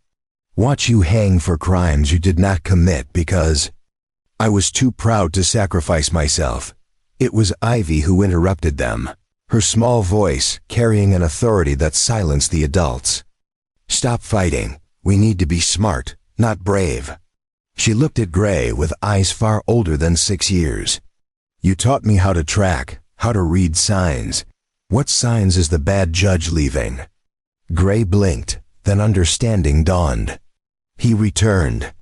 Watch you hang for crimes you did not commit because I was too proud to sacrifice myself." It was Ivy who interrupted them, her small voice carrying an authority that silenced the adults. "Stop fighting. We need to be smart, not brave." She looked at Gray with eyes far older than 6 years. "You taught me how to track, how to read signs. What signs is the bad judge leaving?" Gray blinked, then understanding dawned. He returned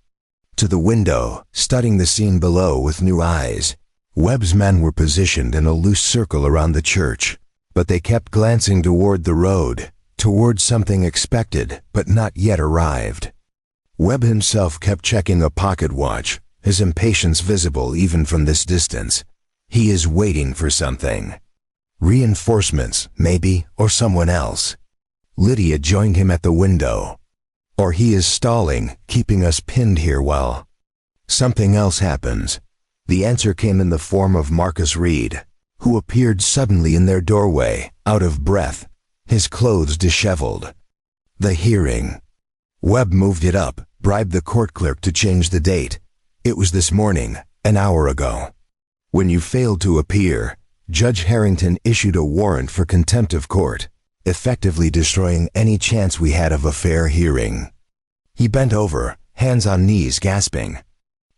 to the window, studying the scene below with new eyes. Webb's men were positioned in a loose circle around the church, but they kept glancing toward the road, toward something expected but not yet arrived. Webb himself kept checking a pocket watch, his impatience visible even from this distance. He is waiting for something. Reinforcements, maybe, or someone else. Lydia joined him at the window. Or he is stalling, keeping us pinned here while something else happens. The answer came in the form of Marcus Reed, who appeared suddenly in their doorway, out of breath, his clothes disheveled. The hearing. Webb moved it up, bribed the court clerk to change the date. It was this morning, an hour ago. When you failed to appear, Judge Harrington issued a warrant for contempt of court, effectively destroying any chance we had of a fair hearing. He bent over, hands on knees, gasping.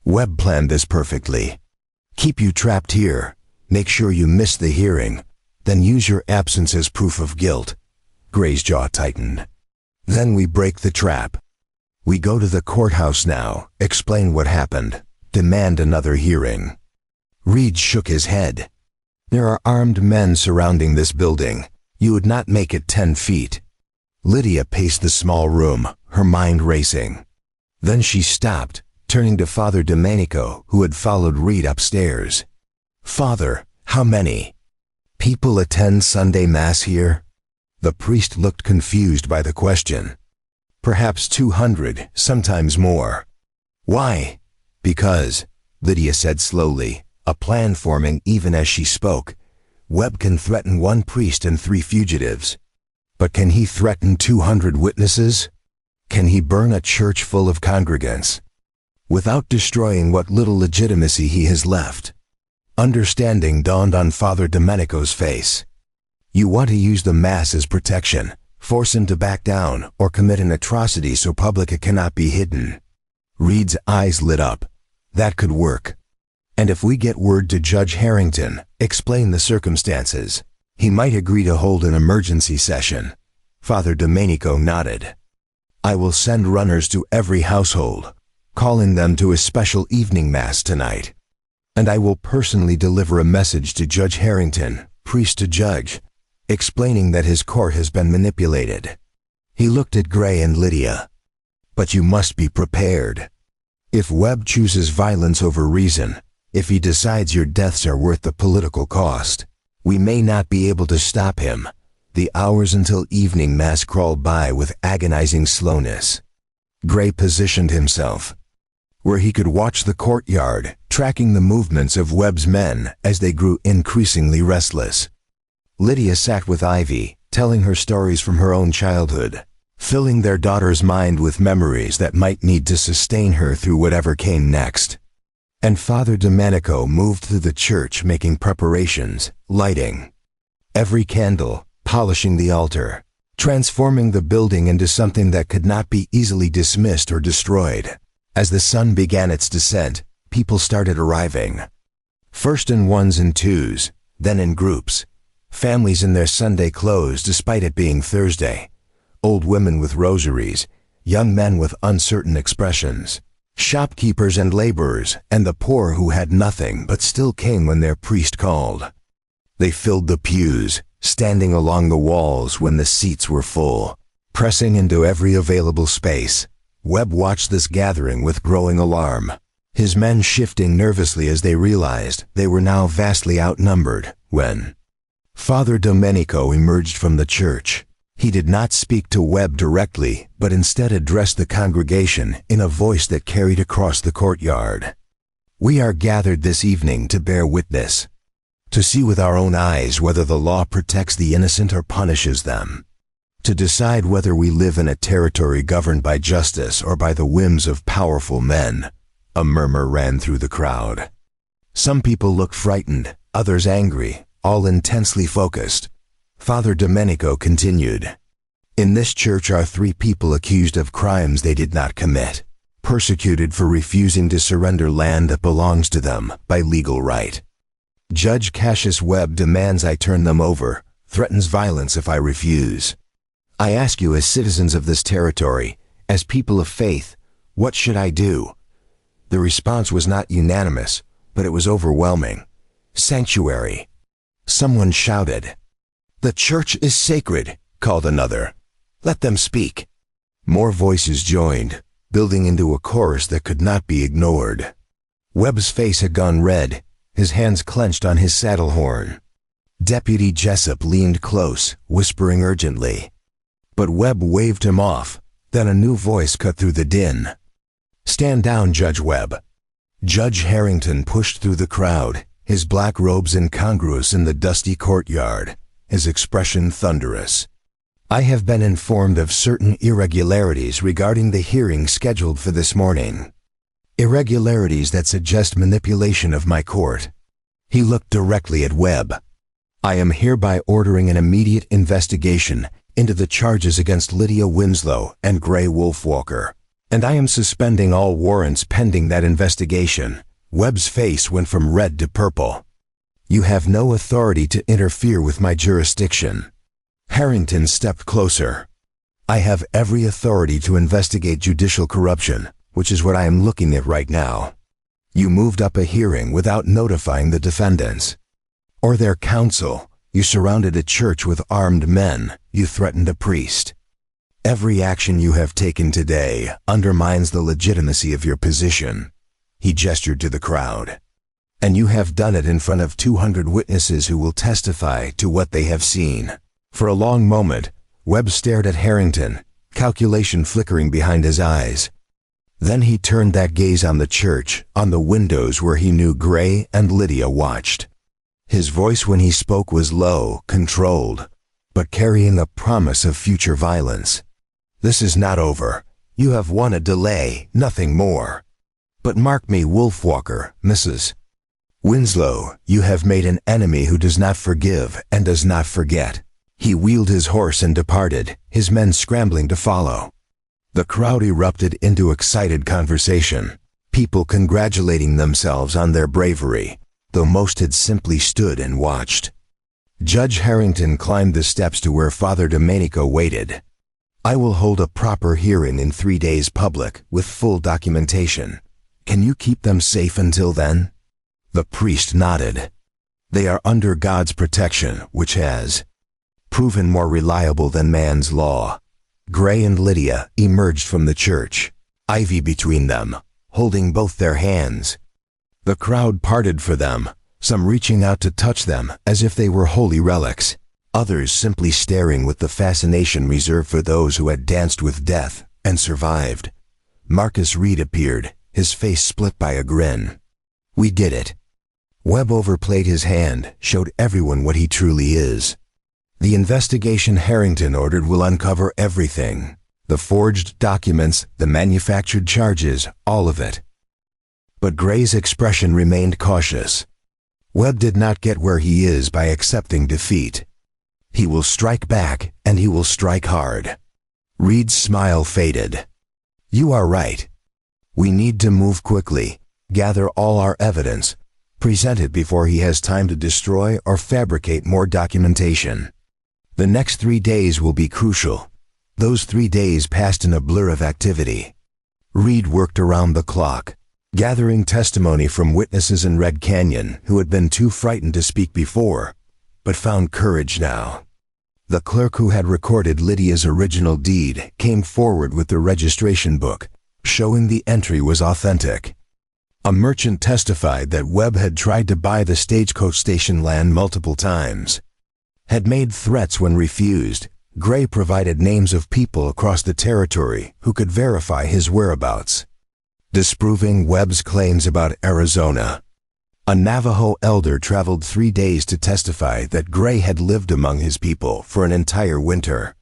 Webb planned this perfectly. Keep you trapped here, make sure you miss the hearing, then use your absence as proof of guilt. Gray's jaw tightened. Then we break the trap. We go to the courthouse now, explain what happened, demand another hearing. Reed shook his head. There are armed men surrounding this building. You would not make it 10 feet. Lydia paced the small room, her mind racing. Then she stopped, turning to Father Domenico, who had followed Reed upstairs. Father, how many people attend Sunday Mass here? The priest looked confused by the question. Perhaps 200, sometimes more. Why? Because, Lydia said slowly, a plan forming even as she spoke. Webb can threaten 1 priest and 3 fugitives. But can he threaten 200 witnesses? Can he burn a church full of congregants without destroying what little legitimacy he has left? Understanding dawned on Father Domenico's face. You want to use the Mass as protection, force him to back down, or commit an atrocity so public it cannot be hidden. Reed's eyes lit up. That could work. And if we get word to Judge Harrington, explain the circumstances, he might agree to hold an emergency session. Father Domenico nodded. I will send runners to every household, calling them to a special evening Mass tonight. And I will personally deliver a message to Judge Harrington, priest to judge, explaining that his court has been manipulated. He looked at Gray and Lydia. But you must be prepared. If Webb chooses violence over reason, if he decides your deaths are worth the political cost, we may not be able to stop him. The hours until evening Mass crawled by with agonizing slowness. Gray positioned himself where he could watch the courtyard, tracking the movements of Webb's men as they grew increasingly restless. Lydia sat with Ivy, telling her stories from her own childhood, filling their daughter's mind with memories that might need to sustain her through whatever came next. And Father Domenico moved through the church making preparations, lighting every candle, polishing the altar, transforming the building into something that could not be easily dismissed or destroyed. As the sun began its descent, people started arriving. First in 1s and 2s, then in groups. Families in their Sunday clothes despite it being Thursday. Old women with rosaries, young men with uncertain expressions. Shopkeepers and laborers, and the poor who had nothing but still came when their priest called. They filled the pews, standing along the walls when the seats were full, pressing into every available space. Webb watched this gathering with growing alarm, his men shifting nervously as they realized they were now vastly outnumbered. When Father Domenico emerged from the church, he did not speak to Webb directly, but instead addressed the congregation in a voice that carried across the courtyard. We are gathered this evening to bear witness, to see with our own eyes whether the law protects the innocent or punishes them, to decide whether we live in a territory governed by justice or by the whims of powerful men. A murmur ran through the crowd. Some people looked frightened, others angry, all intensely focused. Father Domenico continued. In this church are 3 people accused of crimes they did not commit, persecuted for refusing to surrender land that belongs to them by legal right. Judge Cassius Webb demands I turn them over, threatens violence if I refuse. I ask you as citizens of this territory, as people of faith, what should I do? The response was not unanimous, but it was overwhelming. Sanctuary. Someone shouted. The church is sacred, called another. Let them speak. More voices joined, building into a chorus that could not be ignored. Webb's face had gone red, his hands clenched on his saddle horn. Deputy Jessup leaned close, whispering urgently. But Webb waved him off. Then a new voice cut through the din. Stand down, Judge Webb. Judge Harrington pushed through the crowd, his black robes incongruous in the dusty courtyard, his expression thunderous. I have been informed of certain irregularities regarding the hearing scheduled for this morning. Irregularities that suggest manipulation of my court. He looked directly at Webb. I am hereby ordering an immediate investigation into the charges against Lydia Winslow and Gray Wolfwalker, and I am suspending all warrants pending that investigation. Webb's face went from red to purple. You have no authority to interfere with my jurisdiction. Harrington stepped closer. I have every authority to investigate judicial corruption, which is what I am looking at right now. You moved up a hearing without notifying the defendants or their counsel. You surrounded a church with armed men. You threatened a priest. Every action you have taken today undermines the legitimacy of your position. He gestured to the crowd. And you have done it in front of 200 witnesses who will testify to what they have seen. For a long moment, Webb stared at Harrington, calculation flickering behind his eyes. Then he turned that gaze on the church, on the windows where he knew Gray and Lydia watched. His voice when he spoke was low, controlled, but carrying a promise of future violence. This is not over. You have won a delay, nothing more. But mark me, Wolfwalker, Mrs. Winslow, you have made an enemy who does not forgive and does not forget. He wheeled his horse and departed, his men scrambling to follow. The crowd erupted into excited conversation, people congratulating themselves on their bravery, though most had simply stood and watched. Judge Harrington climbed the steps to where Father Domenico waited. I will hold a proper hearing in 3 days public with full documentation. Can you keep them safe until then? The priest nodded. They are under God's protection, which has proven more reliable than man's law. Gray and Lydia emerged from the church, ivy between them, holding both their hands. The crowd parted for them, some reaching out to touch them as if they were holy relics, others simply staring with the fascination reserved for those who had danced with death and survived. Marcus Reed appeared, his face split by a grin. We did it. Webb overplayed his hand, showed everyone what he truly is. The investigation Harrington ordered will uncover everything. The forged documents, the manufactured charges, all of it. But Gray's expression remained cautious. Webb did not get where he is by accepting defeat. He will strike back, and he will strike hard. Reed's smile faded. You are right. We need to move quickly, gather all our evidence, present it before he has time to destroy or fabricate more documentation. The next 3 days will be crucial. Those 3 days passed in a blur of activity. Reed worked around the clock, gathering testimony from witnesses in Red Canyon who had been too frightened to speak before, but found courage now. The clerk who had recorded Lydia's original deed came forward with the registration book, showing the entry was authentic. A merchant testified that Webb had tried to buy the stagecoach station land multiple times, had made threats when refused. Gray provided names of people across the territory who could verify his whereabouts, disproving Webb's claims about Arizona. A Navajo elder traveled 3 days to testify that Gray had lived among his people for an entire winter,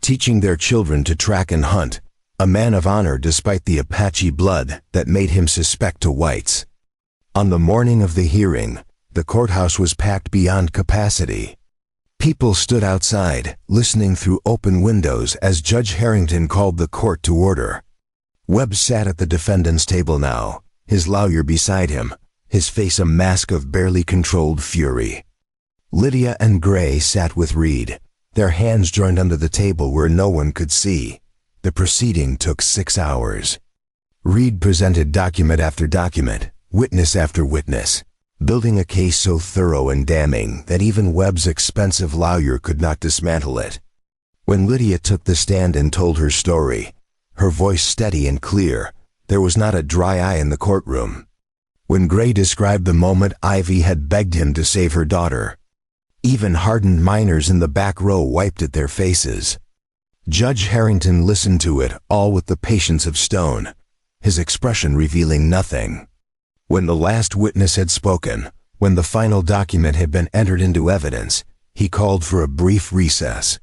teaching their children to track and hunt, a man of honor despite the Apache blood that made him suspect to whites. On the morning of the hearing, the courthouse was packed beyond capacity. People stood outside, listening through open windows as Judge Harrington called the court to order. Webb sat at the defendant's table now, his lawyer beside him, his face a mask of barely controlled fury. Lydia and Gray sat with Reed, their hands joined under the table where no one could see. The proceeding took 6 hours. Reed presented document after document, witness after witness, building a case so thorough and damning that even Webb's expensive lawyer could not dismantle it. When Lydia took the stand and told her story, her voice steady and clear, there was not a dry eye in the courtroom. When Gray described the moment Ivy had begged him to save her daughter, even hardened miners in the back row wiped at their faces. Judge Harrington listened to it all with the patience of stone, his expression revealing nothing. When the last witness had spoken, when the final document had been entered into evidence, he called for a brief recess.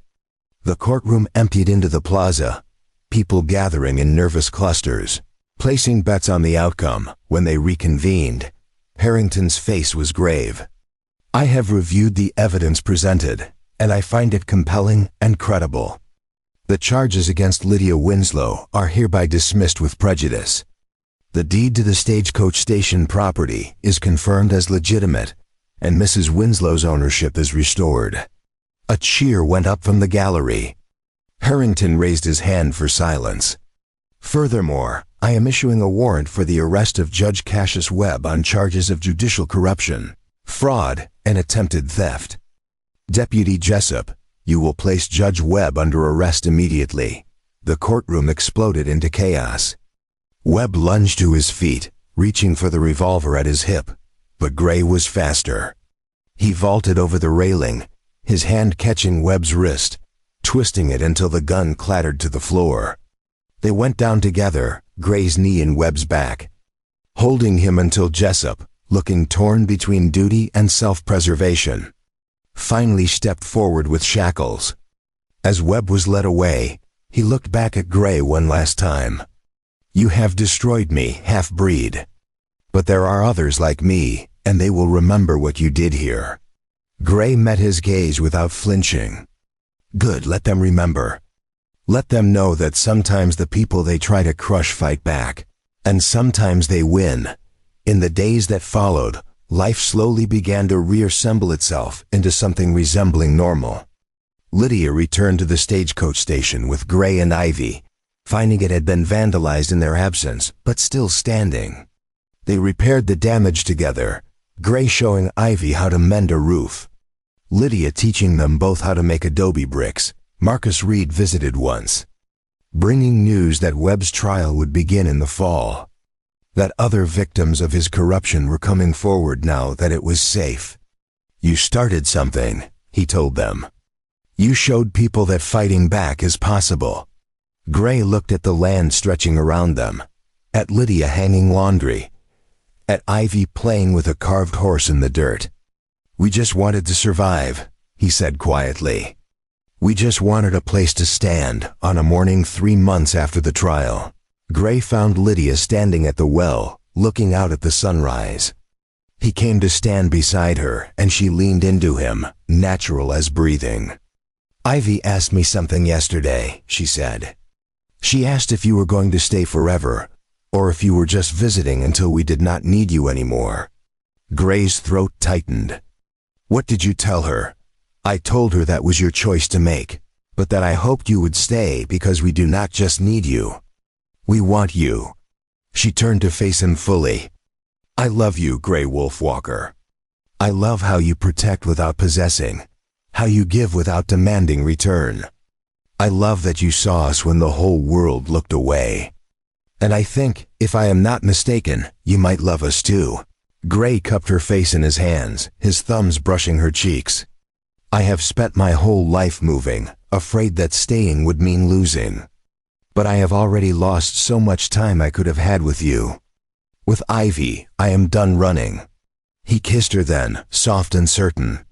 The courtroom emptied into the plaza, people gathering in nervous clusters, placing bets on the outcome. When they reconvened, Harrington's face was grave. "I have reviewed the evidence presented, and I find it compelling and credible. The charges against Lydia Winslow are hereby dismissed with prejudice. The deed to the Stagecoach Station property is confirmed as legitimate, and Mrs. Winslow's ownership is restored." A cheer went up from the gallery. Harrington raised his hand for silence. "Furthermore, I am issuing a warrant for the arrest of Judge Cassius Webb on charges of judicial corruption, fraud, and attempted theft. Deputy Jessup, you will place Judge Webb under arrest immediately." The courtroom exploded into chaos. Webb lunged to his feet, reaching for the revolver at his hip, but Gray was faster. He vaulted over the railing, his hand catching Webb's wrist, twisting it until the gun clattered to the floor. They went down together, Gray's knee in Webb's back, holding him until Jessup, looking torn between duty and self-preservation, finally stepped forward with shackles. As Webb was led away, he looked back at Gray one last time. "You have destroyed me, half-breed. But there are others like me, and they will remember what you did here." Gray met his gaze without flinching. "Good, let them remember. Let them know that sometimes the people they try to crush fight back, and sometimes they win." In the days that followed, life slowly began to reassemble itself into something resembling normal. Lydia returned to the Stagecoach Station with Gray and Ivy, finding it had been vandalized in their absence, but still standing. They repaired the damage together, Gray showing Ivy how to mend a roof, Lydia teaching them both how to make adobe bricks. Marcus Reed visited once, bringing news that Webb's trial would begin in the fall, that other victims of his corruption were coming forward now that it was safe. "You started something," he told them. "You showed people that fighting back is possible." Gray looked at the land stretching around them, at Lydia hanging laundry, at Ivy playing with a carved horse in the dirt. "We just wanted to survive," he said quietly. "We just wanted a place to stand on a morning 3 months after the trial." Gray found Lydia standing at the well, looking out at the sunrise. He came to stand beside her, and she leaned into him, natural as breathing. "Ivy asked me something yesterday," she said. "She asked if you were going to stay forever, or if you were just visiting until we did not need you anymore." Gray's throat tightened. "What did you tell her?" "I told her that was your choice to make, but that I hoped you would stay because we do not just need you. We want you." She turned to face him fully. "I love you, Gray Wolfwalker. I love how you protect without possessing, how you give without demanding return. I love that you saw us when the whole world looked away. And I think, if I am not mistaken, you might love us too." Gray cupped her face in his hands, his thumbs brushing her cheeks. "I have spent my whole life moving, afraid that staying would mean losing. But I have already lost so much time I could have had with you. With Ivy, I am done running." He kissed her then, soft and certain.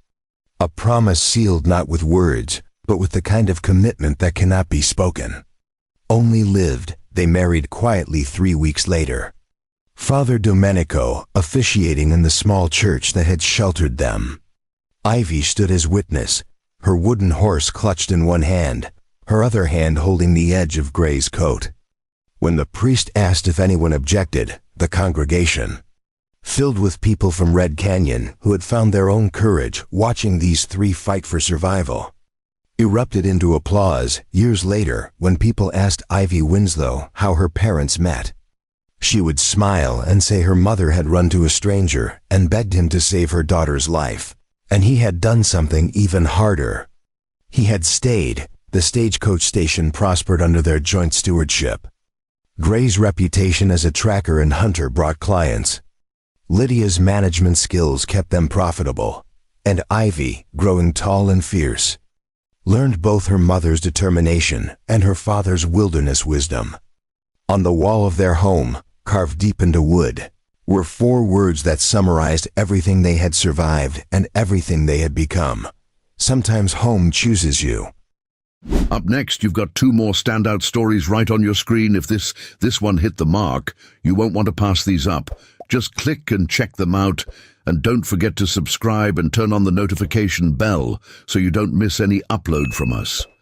A promise sealed not with words, but with the kind of commitment that cannot be spoken. Only lived, they married quietly 3 weeks later. Father Domenico officiating in the small church that had sheltered them. Ivy stood as witness, her wooden horse clutched in one hand, her other hand holding the edge of Gray's coat. When the priest asked if anyone objected, the congregation, filled with people from Red Canyon who had found their own courage watching these 3 fight for survival, erupted into applause years later when people asked Ivy Winslow how her parents met. She would smile and say her mother had run to a stranger and begged him to save her daughter's life, and he had done something even harder. He had stayed. The Stagecoach Station prospered under their joint stewardship. Gray's reputation as a tracker and hunter brought clients. Lydia's management skills kept them profitable, and Ivy, growing tall and fierce, learned both her mother's determination and her father's wilderness wisdom. On the wall of their home, carved deep into wood, were 4 words that summarized everything they had survived and everything they had become. Sometimes home chooses you. Up next, you've got two more standout stories right on your screen. If this one hit the mark, you won't want to pass these up. Just click and check them out. And don't forget to subscribe and turn on the notification bell so you don't miss any upload from us.